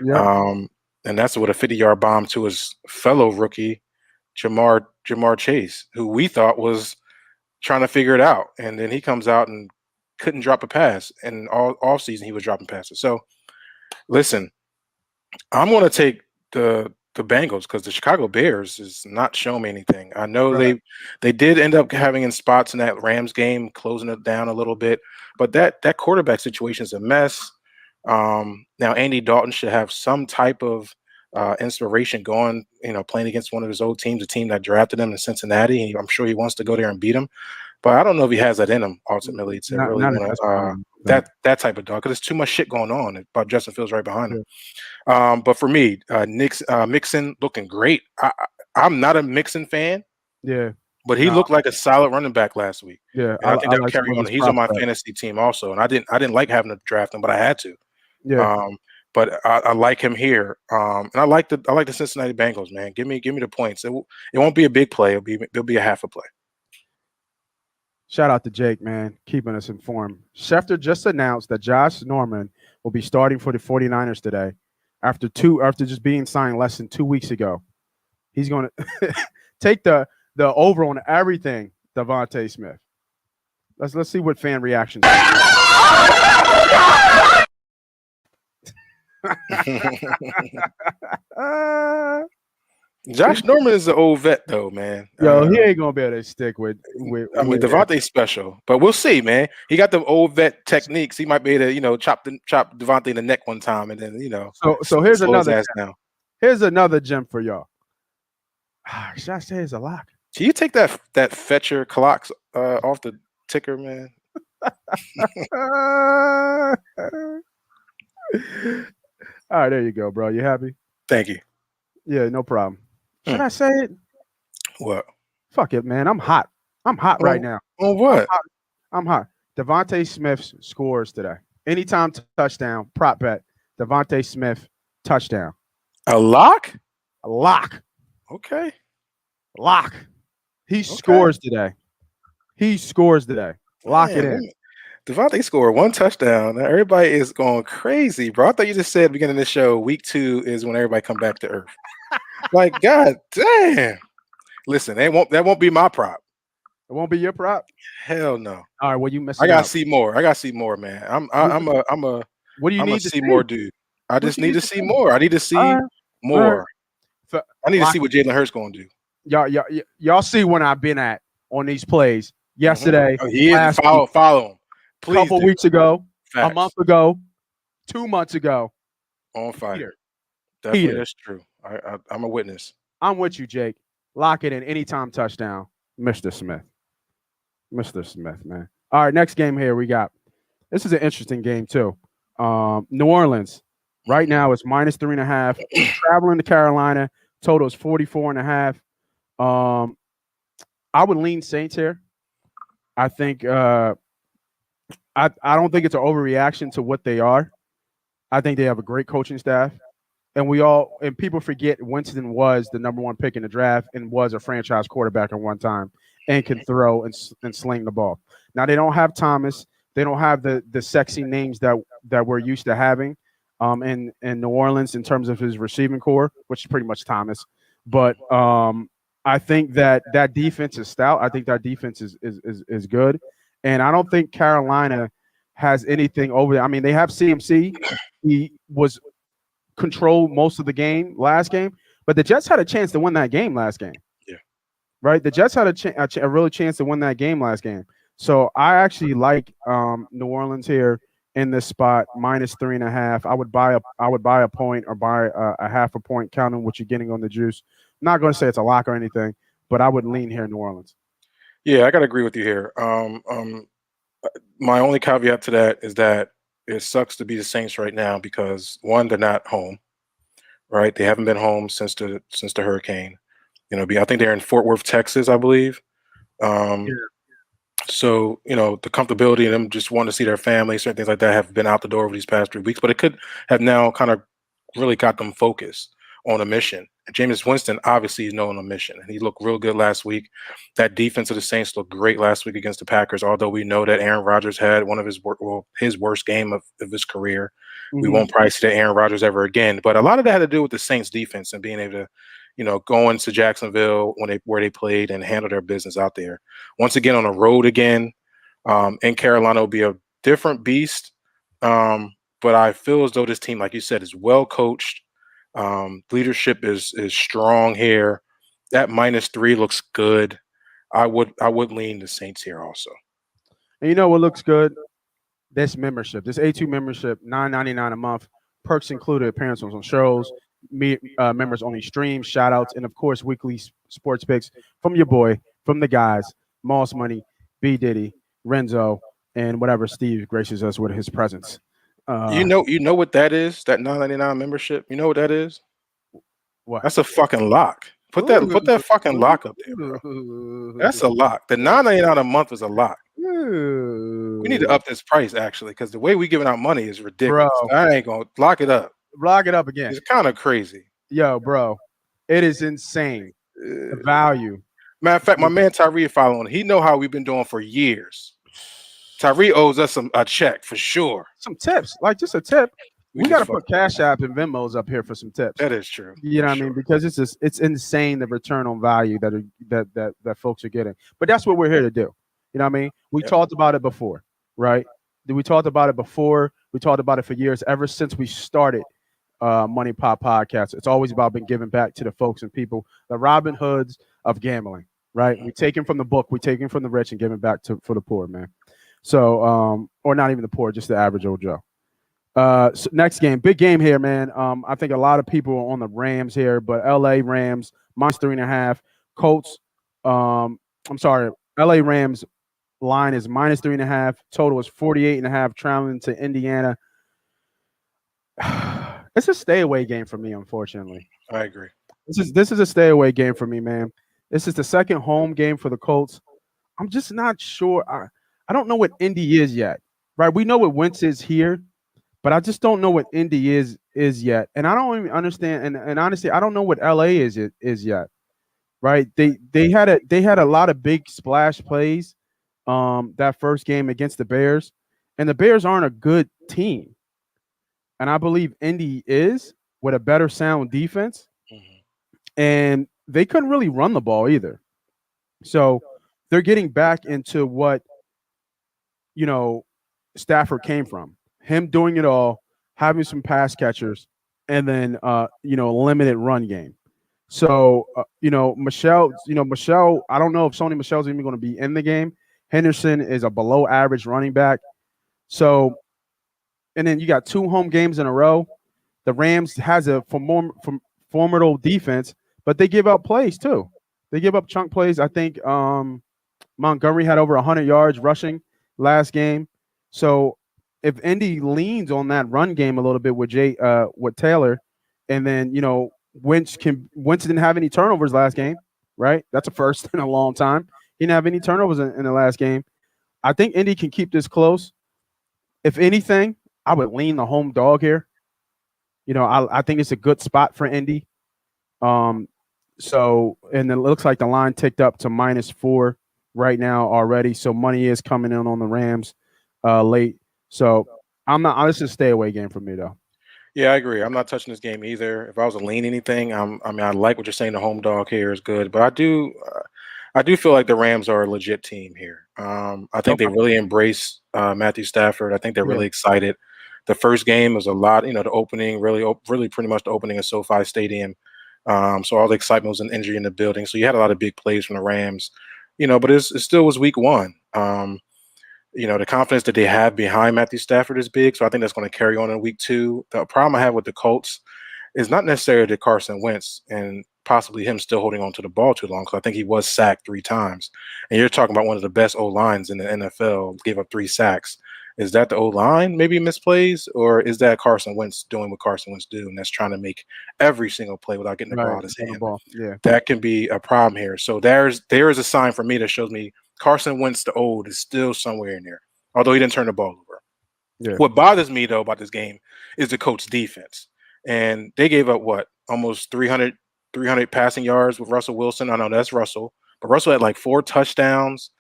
Yeah. And that's with a 50-yard bomb to his fellow rookie, Jamar Chase, who we thought was trying to figure it out. And then he comes out and couldn't drop a pass. And all offseason he was dropping passes. So listen, I'm going to take the Bengals because the Chicago Bears is not showing me anything. I know they did end up having in spots in that Rams game, closing it down a little bit, but that quarterback situation is a mess. Now Andy Dalton should have some type of inspiration going, playing against one of his old teams, a team that drafted him in Cincinnati. I'm sure he wants to go there and beat him, but I don't know if he has that in him ultimately to that type of dog because there's too much shit going on. But Justin Fields right behind him. But for me, Mixon looking great. I'm not a Mixon fan. Yeah. But he looked like a solid running back last week. Yeah. And I think that'll carry on. He's on my fantasy team also. And I didn't like having to draft him, but I had to. Yeah. But I like him here. And I like the Cincinnati Bengals, man. Give me the points. It won't be a big play. It'll be a half a play. Shout out to Jake, man, keeping us informed. Schefter just announced that Josh Norman will be starting for the 49ers today after just being signed less than 2 weeks ago. He's going to take the over on everything, Devontae Smith. Let's see what fan reactions are. Josh Norman is an old vet, though, man. Yo, he ain't gonna be able to stick with. I mean, Devontae's special, but we'll see, man. He got the old vet techniques. He might be able to, chop Devontae in the neck one time, and then, So here's another. Now. Here's another gem for y'all. Should I say it's a lock? Can you take that Fletcher clocks off the ticker, man? All right, there you go, bro. You happy? Thank you. Yeah, no problem. Should I say it? What? Fuck it, man. I'm hot. I'm hot right now. On what? I'm hot. Devontae Smith scores today. Anytime touchdown, prop bet. Devontae Smith touchdown. A lock? A lock. Okay. Lock. He scores today. He scores today. Lock it in. Devontae scored one touchdown. Now everybody is going crazy, bro. I thought you just said at the beginning of the show, week 2 is when everybody come back to earth. Like, God damn. Listen, that won't be my prop. It won't be your prop? Hell no. All right, well, you missed. I gotta see more. Man. What do you need to see more, dude? I just need to see more. I need to see more. I need to see what Jalen Hurts gonna do. Y'all see when I've been at on these plays yesterday. Follow him. Please. A couple weeks ago, Facts. a month ago, 2 months ago. On fire. Definitely, that's true. I'm a witness. I'm with you, Jake. Lock it in. Anytime touchdown, Mr. Smith. Mr. Smith, man. All right, next game here we got. This is an interesting game too. New Orleans right now is -3.5. Traveling to Carolina. Total is 44.5. I would lean Saints here. I think I don't think it's an overreaction to what they are. I think they have a great coaching staff. And people forget Winston was the number 1 pick in the draft and was a franchise quarterback at one time and can throw and sling the ball. Now they don't have Thomas. They don't have the sexy names that we're used to having in New Orleans in terms of his receiving core, which is pretty much Thomas. But I think that defense is stout. I think that defense is good. And I don't think Carolina has anything over there. I mean, they have CMC. He was controlled most of the game last game, but the Jets had a chance to win that game last game. Yeah. Right? The Jets had a real chance to win that game last game. So I actually like New Orleans here in this spot, -3.5. I would buy a point or buy a half a point, counting what you're getting on the juice. I'm not going to say it's a lock or anything, but I would lean here in New Orleans. Yeah, I got to agree with you here. My only caveat to that is that it sucks to be the Saints right now because, one, they're not home, right? They haven't been home since the hurricane. I think they're in Fort Worth, Texas, I believe. So, the comfortability and them just wanting to see their family, certain things like that have been out the door over these past 3 weeks, but it could have now kind of really got them focused on a mission. And Jameis Winston obviously is known on a mission, and he looked real good last week. That defense of the Saints looked great last week against the Packers, although we know that Aaron Rodgers had one of his worst game of his career. Mm-hmm. We won't probably see that Aaron Rodgers ever again. But a lot of that had to do with the Saints defense and being able to, go into Jacksonville where they played and handle their business out there. Once again, on the road again, in Carolina will be a different beast. But I feel as though this team, like you said, is well coached. Leadership is strong here. That -3 looks good. I would lean the Saints here also. And you know what looks good? This membership, this A2 membership, $9.99 a month. Perks included appearances on shows, members only streams, shout outs, and of course weekly sports picks from your boy, from the guys, Moss Money, BDiddy, Renzo, and whatever Steve graces us with his presence. You know what that is? That $9.99 membership. You know what that is? What? That's a fucking lock. Put that fucking lock up there, bro. That's a lock. The $9.99 a month is a lock. We need to up this price actually, because the way we giving out money is ridiculous. Bro, I ain't gonna lock it up. Lock it up again. It's kind of crazy. Yo, bro, it is insane. The value. Matter of fact, my man Tyree following. He know how we've been doing for years. Tyree owes us a check for sure. Some tips, like just a tip. We got to put Cash App and Venmos up here for some tips. That is true. You know what I mean? Because it's insane the return on value that folks are getting. But that's what we're here to do. You know what I mean? We talked about it before, right? We talked about it before. We talked about it for years, ever since we started MoneyPot Podcast. It's always about being giving back to the folks and people, the Robin Hoods of gambling, right? We take him from the book, we take him from the rich and give him back for the poor, man. So, or not even the poor, just the average old Joe. So next game, big game here, man. I think a lot of people are on the Rams here, but LA Rams -3.5. Colts. I'm sorry, LA Rams line is -3.5. Total is 48.5. Traveling to Indiana. It's a stay away game for me, unfortunately. I agree. This is a stay away game for me, man. This is the second home game for the Colts. I'm just not sure. I don't know what Indy is yet, right? We know what Wentz is here, but I just don't know what Indy is yet, and I don't even understand. And honestly, I don't know what LA is yet, right? They had a lot of big splash plays, that first game against the Bears, and the Bears aren't a good team. And I believe Indy is with a better sound defense. And they couldn't really run the ball either. So they're getting back into what, Stafford came from. Him doing it all, having some pass catchers, and then, limited run game. So, Michelle, I don't know if Sony Michel's even going to be in the game. Henderson is a below average running back. So, and then you got 2 home games in a row. The Rams has a formidable defense, but they give up plays too. They give up chunk plays. I think Montgomery had over 100 yards rushing last game. So if Indy leans on that run game a little bit with Taylor, and then Wentz didn't have any turnovers last game, right? That's a first in a long time. He didn't have any turnovers in the last game. I think Indy can keep this close. If anything, I would lean the home dog here. I think it's a good spot for Indy. So, and it looks like the line ticked up to -4 right now already. So money is coming in on the Rams late. So this is a stay away game for me though. Yeah, I agree. I'm not touching this game either. If I was to lean anything, I like what you're saying. The home dog here is good, but I do feel like the Rams are a legit team here. I think they really embrace Matthew Stafford. I think they're really excited. The first game was a lot, the opening, really pretty much the opening of SoFi Stadium. So all the excitement was an injury in the building. So you had a lot of big plays from the Rams, but it still was week 1. The confidence that they have behind Matthew Stafford is big. So I think that's going to carry on in week 2. The problem I have with the Colts is not necessarily the Carson Wentz and possibly him still holding on to the ball too long, because I think he was sacked 3 times. And you're talking about one of the best O-lines in the NFL, gave up 3 sacks. Is that the O-line maybe misplays, or is that Carson Wentz doing what Carson Wentz do, and that's trying to make every single play without getting the ball out of his hand? Yeah. That can be a problem here. So there is a sign for me that shows me Carson Wentz, the old, is still somewhere in there, although he didn't turn the ball over. Yeah. What bothers me, though, about this game is the Colts' defense. And they gave up, almost 300 passing yards with Russell Wilson. I know that's Russell, but Russell had like 4 touchdowns.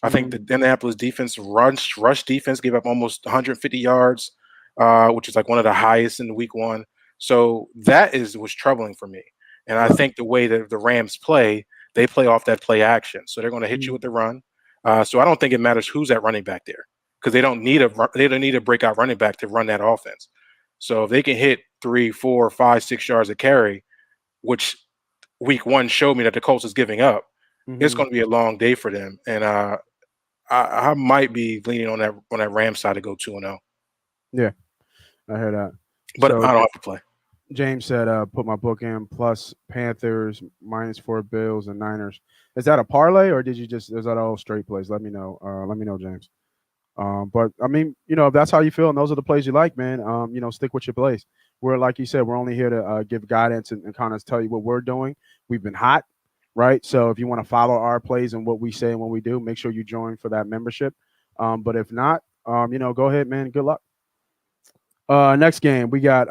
I think the Indianapolis defense, rush defense, gave up almost 150 yards, which is like one of the highest in week 1. So that was troubling for me. And I think the way that the Rams play, they play off that play action. So they're going to hit you with the run. So I don't think it matters who's at running back there, because they don't need a breakout running back to run that offense. So if they can hit 3, 4, 5, 6 yards a carry, which week 1 showed me that the Colts is giving up, it's going to be a long day for them. And I might be leaning on that Rams side to go 2-0. Yeah, I heard that. But I don't have to play. James said, put my book in plus Panthers, -4 Bills and Niners. Is that a parlay, or is that all straight plays? Let me know. Let me know, James. But I mean, if that's how you feel and those are the plays you like, man, stick with your plays. We're, like you said, we're only here to give guidance and kind of tell you what we're doing. We've been hot, right? So if you want to follow our plays and what we say and what we do, make sure you join for that membership. But if not, go ahead, man. Good luck. Next game, we got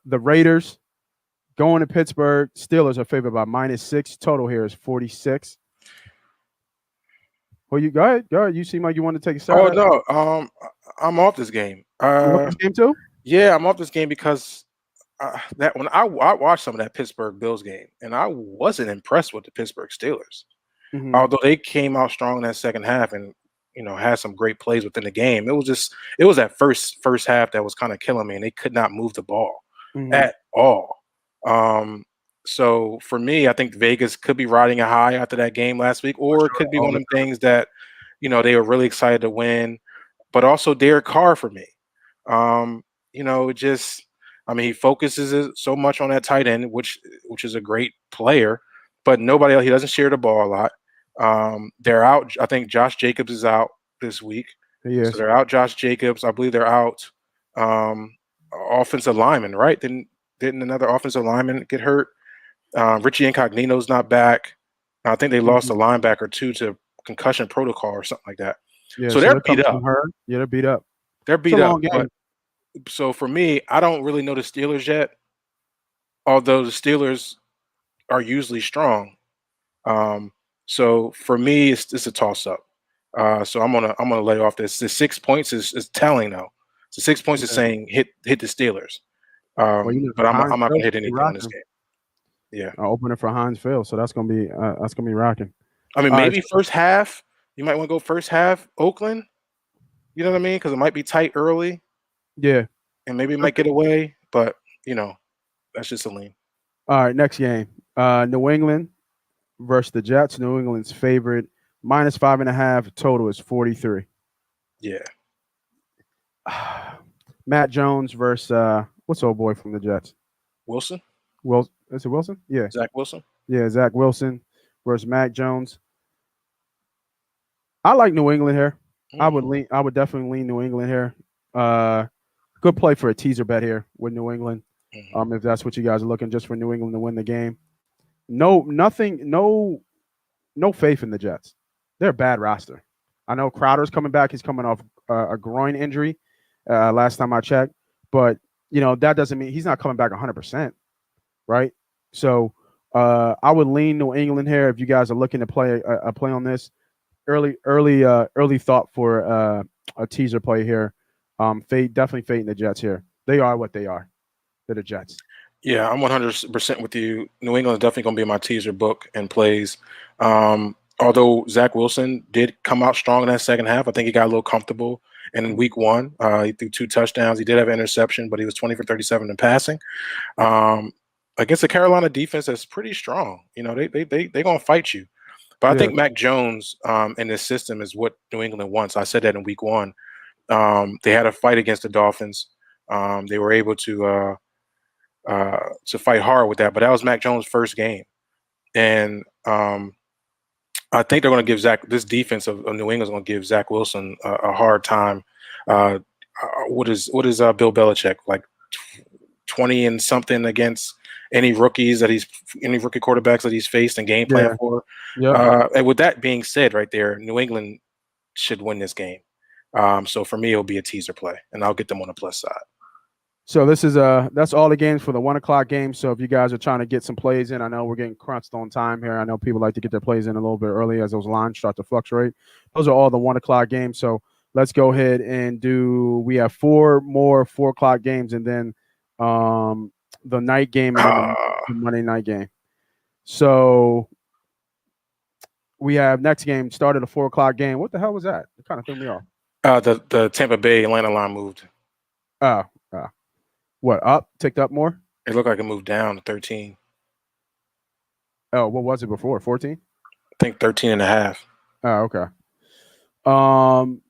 the Raiders going to Pittsburgh. Steelers are favored by -6. Total here is 46. Well, go ahead. You seem like you want to take a shot. Oh no, I'm off this game. You off this game too? Yeah, I'm off this game because that when I watched some of that Pittsburgh Bills game, and I wasn't impressed with the Pittsburgh Steelers. Although they came out strong in that second half and had some great plays within the game. It was that first half that was kind of killing me, and they could not move the ball at all. So for me, I think Vegas could be riding a high after that game last week, or it could be one of them things that, they were really excited to win, but also Derek Carr for me. He focuses it so much on that tight end, which is a great player, but nobody else. He doesn't share the ball a lot. They're out. I think Josh Jacobs is out this week. Yes. So they're out Josh Jacobs. I believe they're out offensive lineman, right? Didn't another offensive lineman get hurt? Richie Incognito's not back. I think they lost a linebacker too to concussion protocol or something like that. Yeah, so they're beat up. Yeah, they're beat up. They're beat up. So for me, I don't really know the Steelers yet, although the Steelers are usually strong. So for me, it's a toss up. So I'm gonna lay off this. The 6 points is telling though. So 6 points is saying hit the Steelers. But I'm not gonna hit anything in this game. Yeah, opening for Heinz Field, so that's gonna be rocking. I mean, maybe first half. You might want to go first half Oakland. You know what I mean? Because it might be tight early. Yeah, and maybe it might get away, but that's just a lean. All right, next game. New England versus the Jets. New England's favorite, -5.5. Total is 43. Yeah. Matt Jones versus what's old boy from the Jets? Wilson. Is it Wilson? Yeah. Zach Wilson. Yeah, Zach Wilson versus Mac Jones. I like New England here. I would definitely lean New England here. Good play for a teaser bet here with New England. If that's what you guys are looking, just for New England to win the game. No faith in the Jets. They're a bad roster. I know Crowder's coming back. He's coming off a groin injury last time I checked. But, that doesn't mean he's not coming back 100%, right? So I would lean New England here if you guys are looking to play a play on this. Early thought for a teaser play here. Definitely fading the Jets here. They are what they are. They're the Jets. Yeah, I'm 100% with you. New England is definitely going to be my teaser book and plays. Although Zach Wilson did come out strong in that second half, I think he got a little comfortable. And in week one, he threw 2 touchdowns. He did have an interception, but he was 20 for 37 in passing. Against the Carolina defense that's pretty strong. They're going to fight you. But I think Mac Jones in this system is what New England wants. I said that in week one. They had a fight against the Dolphins. They were able to fight hard with that. But that was Mac Jones' first game. And I think they're going to give this defense of New England is going to give Zach Wilson a hard time. What is Bill Belichick, like 20 and something against any rookie quarterbacks that he's faced and game plan for? Yeah. And with that being said, right there, New England should win this game. So for me, it'll be a teaser play, and I'll get them on the plus side. So this is that's all the games for the 1 o'clock game. So if you guys are trying to get some plays in, I know we're getting crunched on time here. I know people like to get their plays in a little bit early as those lines start to fluctuate. Those are all the 1 o'clock games. So let's go ahead and we have 4 more 4 o'clock games, and then the night game and the Monday night game. So we have next game started a 4 o'clock game. What the hell was that? It kind of threw me off. The Tampa Bay Atlanta line moved. What, up? Ticked up more? It looked like it moved down to 13. Oh, what was it before? 14? I think 13 and a half. Oh, okay.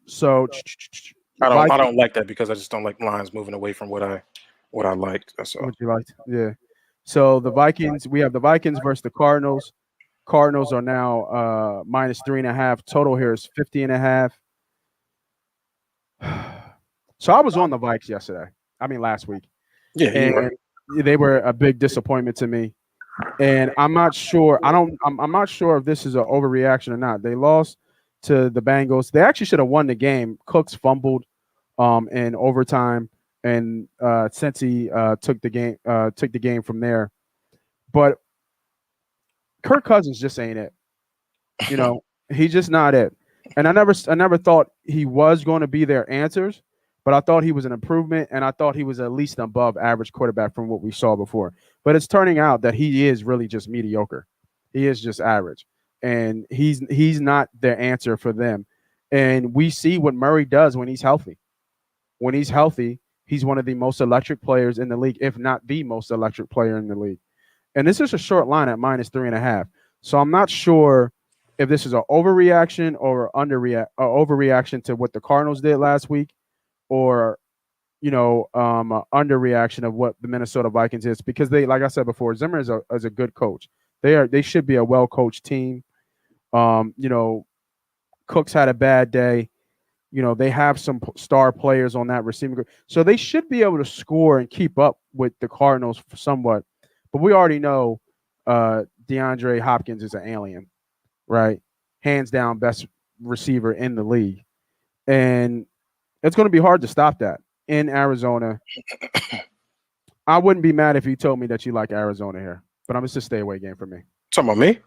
So I don't like that because I just don't like lines moving away from what I liked. That's all. What you liked, yeah. So the Vikings, we have the Vikings versus the Cardinals. Cardinals are now -3.5. Total here is 50.5. So I was on the Vikes last week. Yeah, and they were a big disappointment to me. And I'm not sure. I'm not sure if this is an overreaction or not. They lost to the Bengals. They actually should have won the game. Cooks fumbled in overtime, and Cincy took the game from there. But Kirk Cousins just ain't it. He's just not it. And I never thought he was going to be their answers, but I thought he was an improvement, and I thought he was at least an above average quarterback from what we saw before. But it's turning out that he is really just mediocre. He is just average, and he's not their answer for them. And we see what Murray does when he's healthy. When he's healthy, he's one of the most electric players in the league, if not the most electric player in the league. And this is a short line at -3.5. So I'm not sure if this is an overreaction or overreaction to what the Cardinals did last week, or underreaction of what the Minnesota Vikings is, because they, like I said before, Zimmer is a good coach. They should be a well-coached team. Cooks had a bad day. They have some star players on that receiving group, so they should be able to score and keep up with the Cardinals somewhat. But we already know DeAndre Hopkins is an alien, right? Hands down, best receiver in the league, and it's going to be hard to stop that in Arizona. I wouldn't be mad if you told me that you like Arizona here, but I'm just a stay away game for me. Talking about me?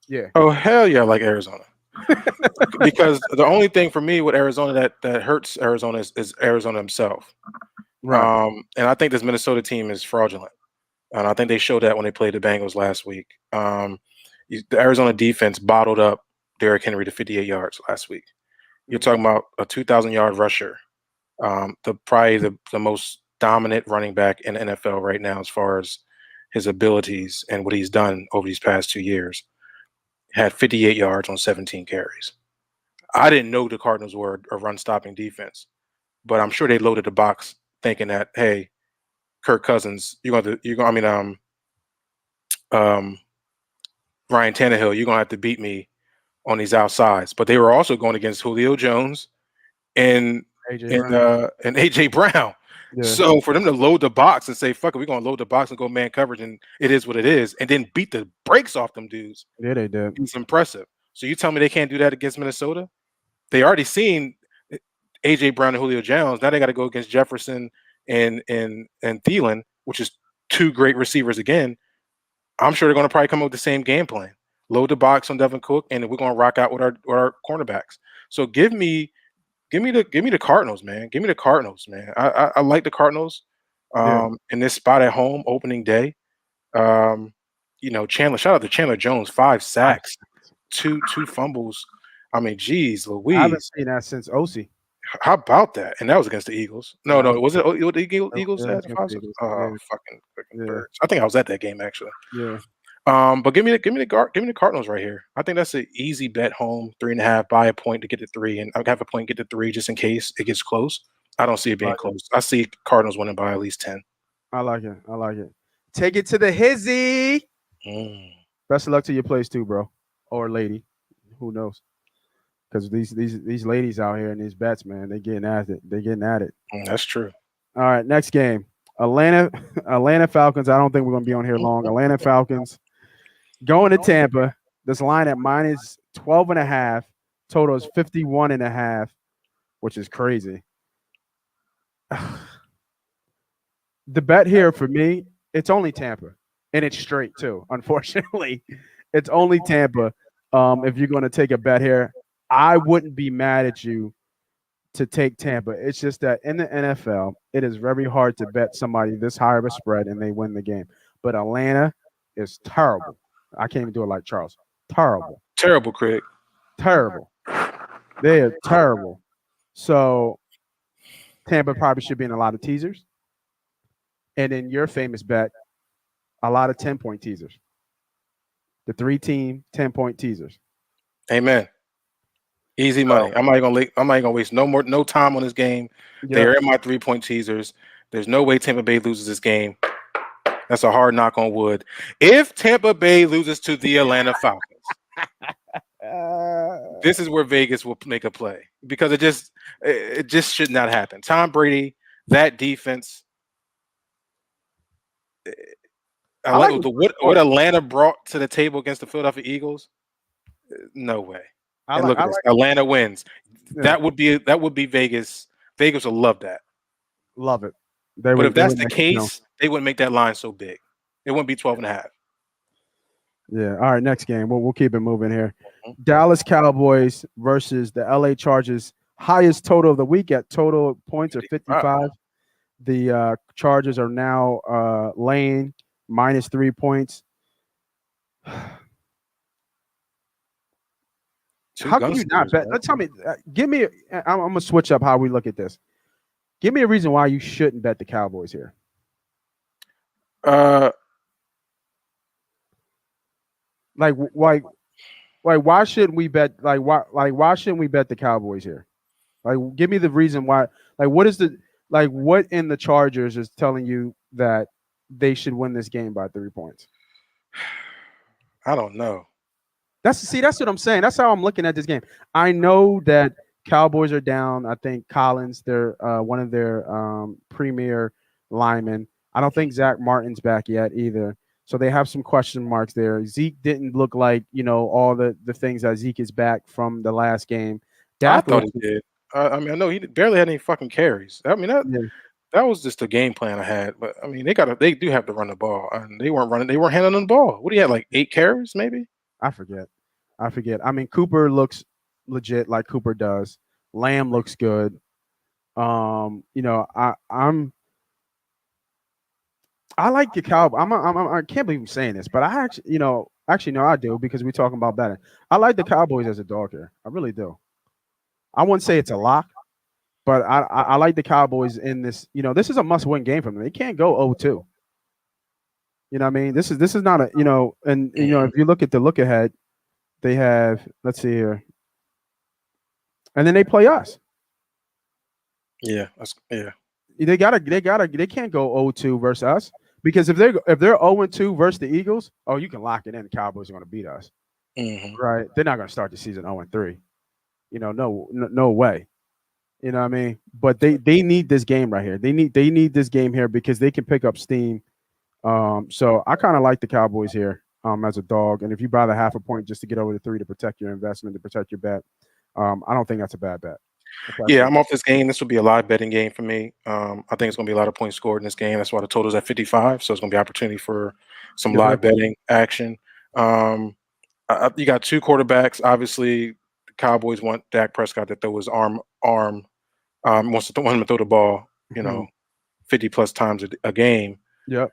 Yeah. Oh, hell yeah, I like Arizona. Because the only thing for me with Arizona that hurts Arizona is Arizona himself. Right. And I think this Minnesota team is fraudulent. And I think they showed that when they played the Bengals last week. The Arizona defense bottled up Derrick Henry to 58 yards last week. You're talking about a 2,000-yard rusher, probably the most dominant running back in the NFL right now as far as his abilities and what he's done over these past 2 years. Had 58 yards on 17 carries. I didn't know the Cardinals were a run-stopping defense, but I'm sure they loaded the box thinking that, hey, Kirk Cousins, Ryan Tannehill, you're gonna have to beat me on these outsides. But they were also going against Julio Jones and AJ Brown. Yeah. So for them to load the box and say, fuck it, we're gonna load the box and go man coverage, and it is what it is, and then beat the brakes off them dudes. Yeah, they did. It's impressive. So you tell me they can't do that against Minnesota? They already seen AJ Brown and Julio Jones. Now they got to go against Jefferson and Thielen, which is two great receivers again. I'm sure they're going to probably come up with the same game plan. Load the box on Devin Cook, and we're going to rock out with our cornerbacks. So give me the Cardinals, man. Give me the Cardinals, man. I like the Cardinals in this spot at home, opening day. Chandler, shout out to Chandler Jones, 5 sacks, two fumbles. I mean, geez, Louise. I haven't seen that since OC. How about that? And that was against the Eagles. No, was it the Eagles? Yeah, Fucking birds. I think I was at that game actually. Yeah. But give me the Cardinals right here. I think that's an easy bet home, 3.5, buy a point to get to 3, and I have a point get to 3 just in case it gets close. I don't see it being close. I see Cardinals winning by at least 10. I like it. Take it to the hizzy. Best of luck to your place too, bro, or lady. Who knows? Because these ladies out here in these bets, man, they're getting at it. That's true. All right, next game. Atlanta Falcons. I don't think we're going to be on here long. Atlanta Falcons going to Tampa. This line at -12.5. Total is 51.5, which is crazy. The bet here for me, it's only Tampa, and it's straight too. Unfortunately, it's only Tampa. If you're going to take a bet here, I wouldn't be mad at you to take Tampa. It's just that in the NFL, it is very hard to bet somebody this high of a spread and they win the game. But Atlanta is terrible. I can't even do it like Charles. Terrible. Terrible, Craig. Terrible. They are terrible. So Tampa probably should be in a lot of teasers. And then your famous bet, a lot of 10-point teasers. The 3-team 10-point teasers. Amen. Easy money. I'm not gonna waste no time on this game. Yep. They're in my 3-point teasers. There's no way Tampa Bay loses this game. That's a hard knock on wood. If Tampa Bay loses to the Atlanta Falcons, this is where Vegas will make a play because it just should not happen. Tom Brady, that defense. What Atlanta brought to the table against the Philadelphia Eagles. No way. Look at this. Atlanta wins. Yeah. That would be Vegas. Vegas will love that. Love it. But if that's the case, they wouldn't make that line so big. It wouldn't be 12.5. Yeah. All right. Next game. We'll keep it moving here. Dallas Cowboys versus the LA Chargers. Highest total of the week at total points of 55. The Chargers are now laying -3 points. How can you not bet? Tell me. Give me. I'm gonna switch up how we look at this. Give me a reason why you shouldn't bet the Cowboys here. Why shouldn't we bet? Why shouldn't we bet the Cowboys here? Like, give me the reason why. Like, what in the Chargers is telling you that they should win this game by 3 points? I don't know. That's what I'm saying. That's how I'm looking at this game. I know that Cowboys are down. I think Collins, they're one of their premier linemen. I don't think Zach Martin's back yet either. So they have some question marks there. Zeke didn't look like, all the things that Zeke is back from the last game. I thought he did. I know he barely had any fucking carries. That was just the game plan I had. But I mean, they do have to run the ball, and they weren't running. They weren't handling the ball. What do you have, like 8 carries, maybe? I forget. I mean, Cooper looks legit like Cooper does. Lamb looks good. I like the Cowboys. I can't believe I'm saying this, but I actually, no, I do, because we're talking about betting. I like the Cowboys as a dog here. I really do. I wouldn't say it's a lock, but I like the Cowboys in this. This is a must-win game for them. They can't go 0-2. You know what I mean? This is not a, if you look at the look ahead, they have, let's see here, and then they play us. Yeah. They can't go 0-2 versus us, because if they're 0-2 versus the Eagles, you can lock it in. The Cowboys are going to beat us, right? They're not going to start the season 0-3. No way. You know what I mean? But they need this game right here. They need this game here because they can pick up steam. So I kind of like the Cowboys here as a dog. And if you buy the half a point just to get over the 3 to protect your investment, to protect your bet, I don't think that's a bad bet. Yeah, I'm off this game. This will be a live betting game for me. I think it's going to be a lot of points scored in this game. That's why the total's at 55. So it's going to be opportunity for some live betting action. You got 2 quarterbacks. Obviously, the Cowboys want Dak Prescott to throw his arm. Wants to want him to throw the ball, 50 plus times a game. Yep.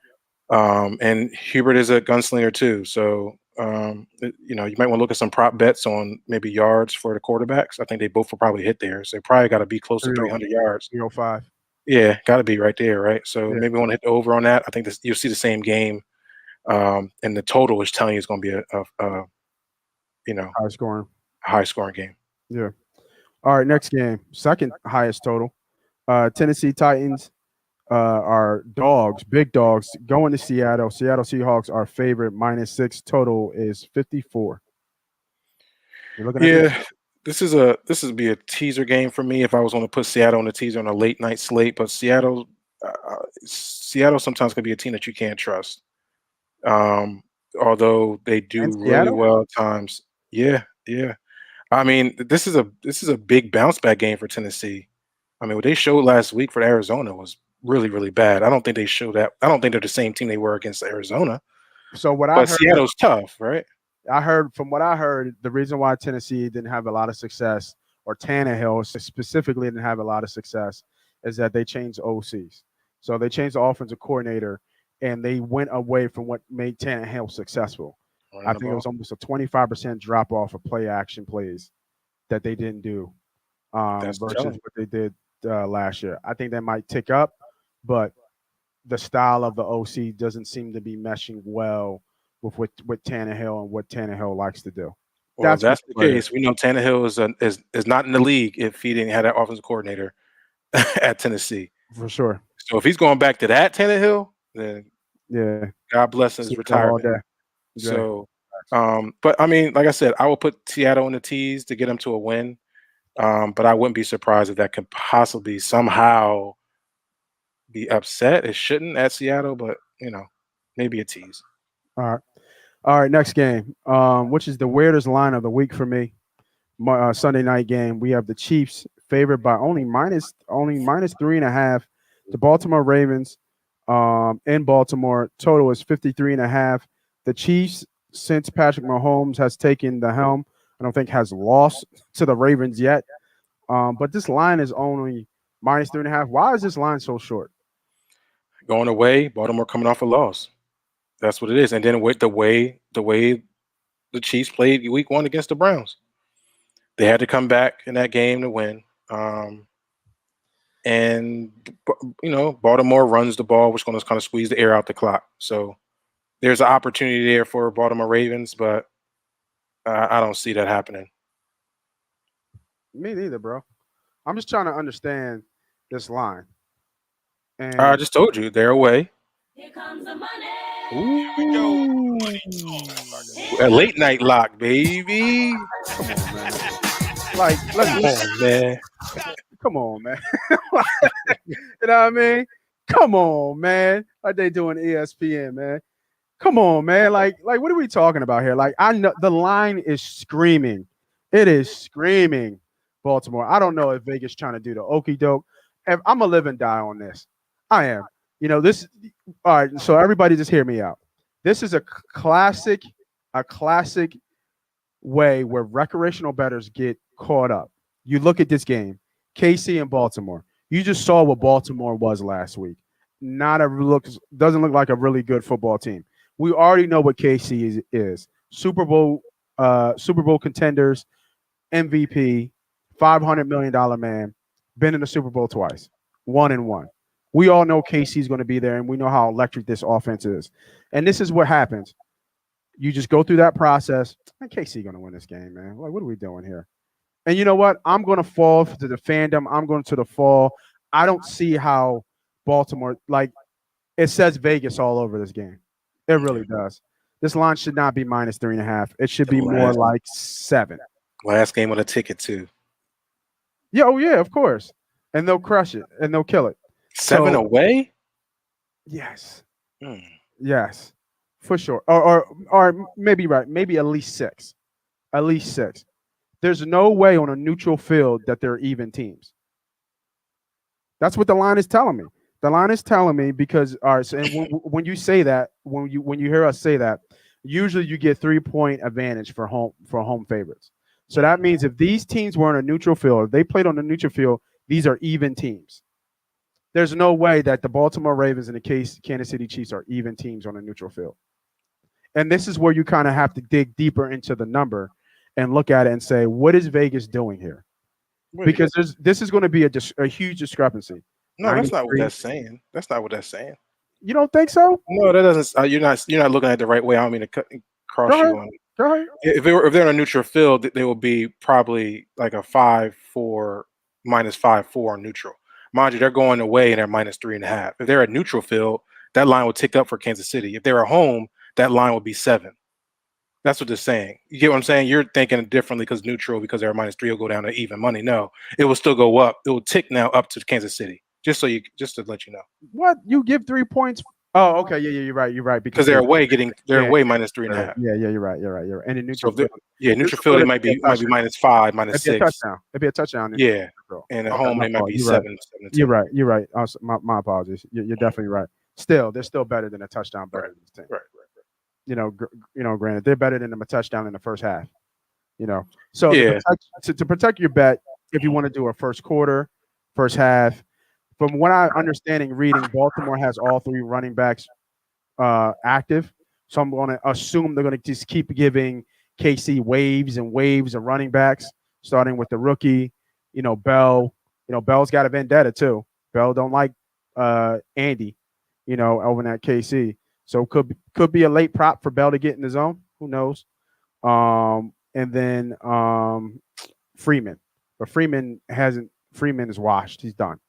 And Hubert is a gunslinger too. So you might want to look at some prop bets on maybe yards for the quarterbacks. I think they both will probably hit there. So they probably got to be close to 300 yards. 305. Yeah, got to be right there, right? So maybe want to hit the over on that. I think you'll see the same game, and the total is telling you it's going to be a high scoring game. Yeah. All right, next game, second highest total. Tennessee Titans are dogs, big dogs, going to Seattle. Seattle Seahawks are favorite, -6. Total is 54. This would be a teaser game for me if I was going to put Seattle on the teaser on a late night slate. But Seattle sometimes can be a team that you can't trust. Although they do really well at times. Yeah. I mean, this is a big bounce back game for Tennessee. I mean, what they showed last week for Arizona was really, really bad. I don't think they showed that. I don't think they're the same team they were against Arizona. So Seattle's tough, right? From what I heard, the reason why Tennessee didn't have a lot of success, or Tannehill specifically didn't have a lot of success, is that they changed OCs. So they changed the offensive coordinator, and they went away from what made Tannehill successful. I think it was almost a 25% drop off of play action plays that they didn't do versus what they did last year. I think that might tick up, but the style of the OC doesn't seem to be meshing well with Tannehill and what Tannehill likes to do. Well, if that's the case, we know Tannehill is not in the league if he didn't have that offensive coordinator at Tennessee. For sure. So if he's going back to that Tannehill, then God bless his retirement. So, but I mean, like I said, I will put Seattle in the tees to get them to a win. But I wouldn't be surprised if that could possibly somehow be upset. It shouldn't at Seattle, but maybe a tease. All right. Next game, which is the weirdest line of the week for me. Sunday night game. We have the Chiefs favored by only minus 3.5. The Baltimore Ravens in Baltimore. Total is 53.5. The Chiefs, since Patrick Mahomes has taken the helm, I don't think has lost to the Ravens yet. But this line is only minus 3.5. Why is this line so short? Going away, Baltimore coming off a loss. That's what it is. And then with the way the Chiefs played week 1 against the Browns. They had to come back in that game to win. And Baltimore runs the ball, which is going to kind of squeeze the air out the clock. So there's an opportunity there for Baltimore Ravens, but I don't see that happening. Me neither, bro. I'm just trying to understand this line. And I just told you they're away. Here comes the money. Ooh. A late night lock, baby. Come on, man. Like, man. Come on, man. You know what I mean? Come on, man. Like they doing ESPN, man. Come on, man. Like, what are we talking about here? Like, I know the line is screaming. It is screaming, Baltimore. I don't know if Vegas trying to do the okie doke. I'm gonna live and die on this. I am. This. All right. So everybody, just hear me out. This is a classic way where recreational bettors get caught up. You look at this game, KC and Baltimore. You just saw what Baltimore was last week. Doesn't look like a really good football team. We already know what KC is. Super Bowl contenders, MVP, $500 million man, been in the Super Bowl twice, 1-1. We all know KC is going to be there, and we know how electric this offense is. And this is what happens. You just go through that process, and KC going to win this game, man. Like, what are we doing here? And you know what? I'm going to fall to the fandom. I'm going to the fall. I don't see how Baltimore, like, it says Vegas all over this game. It really does. This line should not be -3.5. It should be more like 7. Last game on a ticket, too. Yeah, oh, yeah, of course. And they'll crush it, and they'll kill it. 7 away? Yes. Yes, for sure. Or maybe right. Maybe at least 6. At least 6. There's no way on a neutral field that they're even teams. That's what the line is telling me. The line is telling me because all right. So when you say that, when you hear us say that, usually you get 3-point advantage for home favorites. So that means if these teams were on a neutral field, if they played on a neutral field, these are even teams. There's no way that the Baltimore Ravens and the Kansas City Chiefs are even teams on a neutral field. And this is where you kind of have to dig deeper into the number and look at it and say, what is Vegas doing here? Because this is going to be a huge discrepancy. No, that's not what that's saying. That's not what that's saying. You don't think so? No, that doesn't. You're not looking at it the right way. I don't mean to cross you on. Go ahead. If they're on a neutral field, they will be probably like a 5-4 -5-4 neutral. Mind you, they're going away and they're -3.5. If they're at neutral field, that line will tick up for Kansas City. If they're at home, that line will be 7. That's what they're saying. You get what I'm saying? You're thinking differently because neutral, because they're -3 will go down to even money. No, it will still go up. It will tick now up to Kansas City. Just to let you know. What? You give 3 points? Oh, okay. Yeah, you're right. Because they're away away -3.5. Yeah, you're right. And in neutral field, neutral field, it might be -5, -6. It'd be a touchdown. Yeah. And at home, they might be 7. You're right. Also, my apologies. You're definitely right. Still, they're still better than a touchdown. Better than this team. Right. Granted, they're better than a touchdown in the first half. So to protect your bet, if you want to do a first quarter, first half. From what I'm understanding, reading, Baltimore has all 3 running backs active. So I'm going to assume they're going to just keep giving KC waves and waves of running backs, starting with the rookie, Bell. Bell's got a vendetta too. Bell don't like Andy, over in that KC. So could be a late prop for Bell to get in the zone. Who knows? And then Freeman. But Freeman is washed. He's done.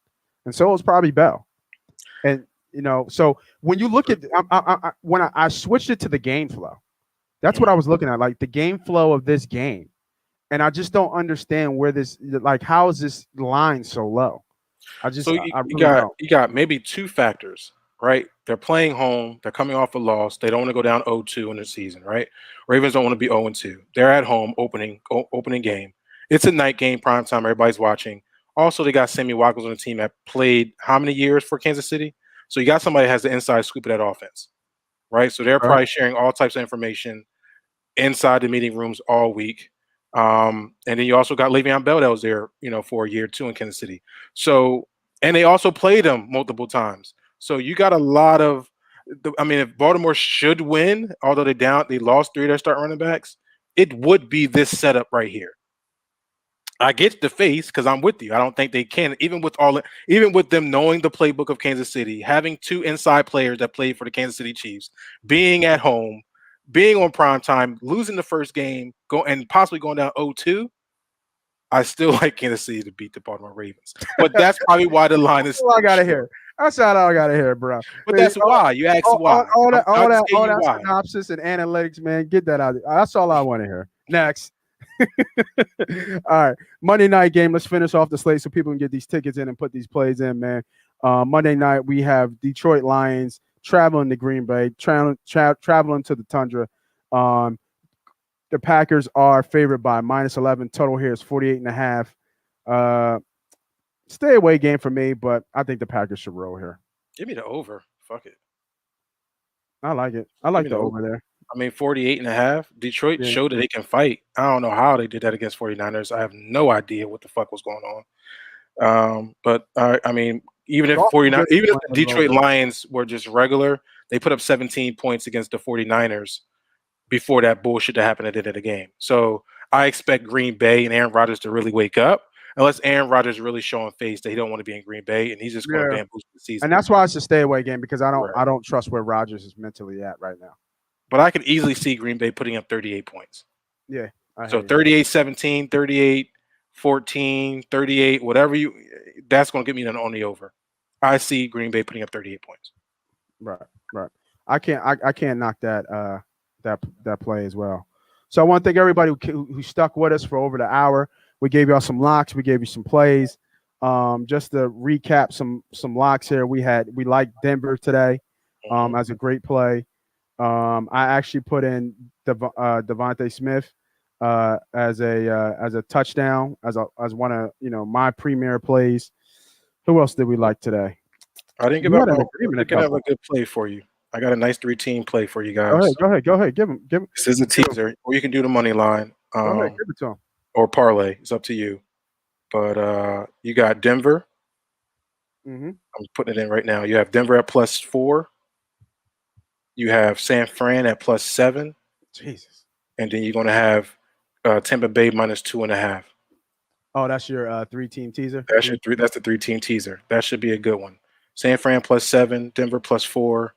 And so is probably Bell. And, so when you look at when I switched it to the game flow, that's what I was looking at, like the game flow of this game. And I just don't understand where how is this line so low? You got maybe 2 factors, right? They're playing home. They're coming off a loss. They don't want to go down 0-2 in the season, right? Ravens don't want to be 0-2. They're at home, opening game. It's a night game, prime time. Everybody's watching. Also, they got Sammy Watkins on the team that played how many years for Kansas City? So you got somebody that has the inside scoop of that offense, right? So they're probably sharing all types of information inside the meeting rooms all week. And then you also got Le'Veon Bell that was there, for a year or 2 in Kansas City. So, and they also played him multiple times. So you got a lot of, if Baltimore should win, although they lost 3 of their start running backs, it would be this setup right here. I get the face because I'm with you. I don't think they can, even with them knowing the playbook of Kansas City, having two inside players that played for the Kansas City Chiefs, being at home, being on prime time, losing the first game, and possibly going down 0-2. I still like Kansas City to beat the Baltimore Ravens, but that's probably why the line is. That's all I gotta hear. That's all I gotta hear, bro. But that's why you asked why. All that synopsis and analytics, man. Get that out. That's all I want to hear. Next. All right, Monday night game. Let's finish off the slate so people can get these tickets in and put these plays in, man. Monday night we have Detroit Lions traveling to Green Bay, traveling to the Tundra. The Packers are favored by -11. Total here is 48.5. Stay away game for me, but I think the Packers should roll here. Give me the over. Fuck it. I like it. I like the over there. I mean, 48.5. Detroit showed that they can fight. I don't know how they did that against 49ers. I have no idea what the fuck was going on. But I mean, even if the Detroit Lions were just regular, they put up 17 points against the 49ers before that bullshit that happened at the end of the game. So I expect Green Bay and Aaron Rodgers to really wake up, unless Aaron Rodgers really showing face that he don't want to be in Green Bay and he's just going to bamboozle the season. And that's why it's a stay away game, because I don't trust where Rodgers is mentally at right now. But I could easily see Green Bay putting up 38 points. Yeah. So 38-17, 38-14, 38, whatever that's going to get me on the over. I see Green Bay putting up 38 points. Right. I can't knock that play as well. So I want to thank everybody who stuck with us for over the hour. We gave y'all some locks. We gave you some plays. Just to recap some locks here. We liked Denver today as a great play. I actually put in Devontae Smith as a touchdown as one of my premier plays. Who else did we like today? I didn't give up. I can have a good play for you. I got a nice 3-team play for you guys. Go ahead. Give him. This is a teaser, or you can do the money line. Go ahead, give it to him. Or parlay. It's up to you. But you got Denver. Mm-hmm. I'm putting it in right now. You have Denver at +4. You have San Fran at +7. Jesus. And then you're going to have Tampa Bay -2.5. Oh, that's your 3-team teaser? That's the 3-team teaser. That should be a good one. San Fran +7, Denver +4.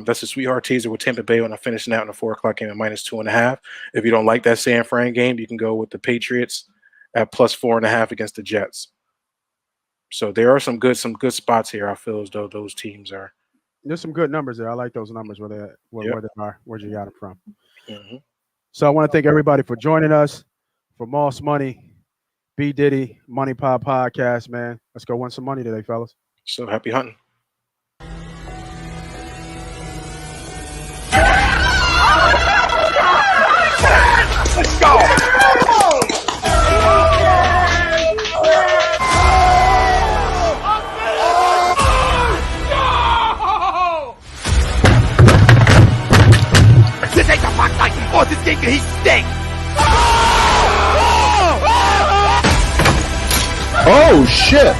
That's a sweetheart teaser with Tampa Bay when I'm finishing out in the 4 o'clock game at -2.5. If you don't like that San Fran game, you can go with the Patriots at +4.5 against the Jets. So there are some good spots here. I feel as though those teams are. There's some good numbers there. I like those numbers where they are, where you got them from. Mm-hmm. So I want to thank everybody for joining us for Moss Money, BDiddy, MoneyPot Podcast, man. Let's go win some money today, fellas. So happy hunting. Let's go! This ain't the fuck like oh, this thing he stinks! Oh shit!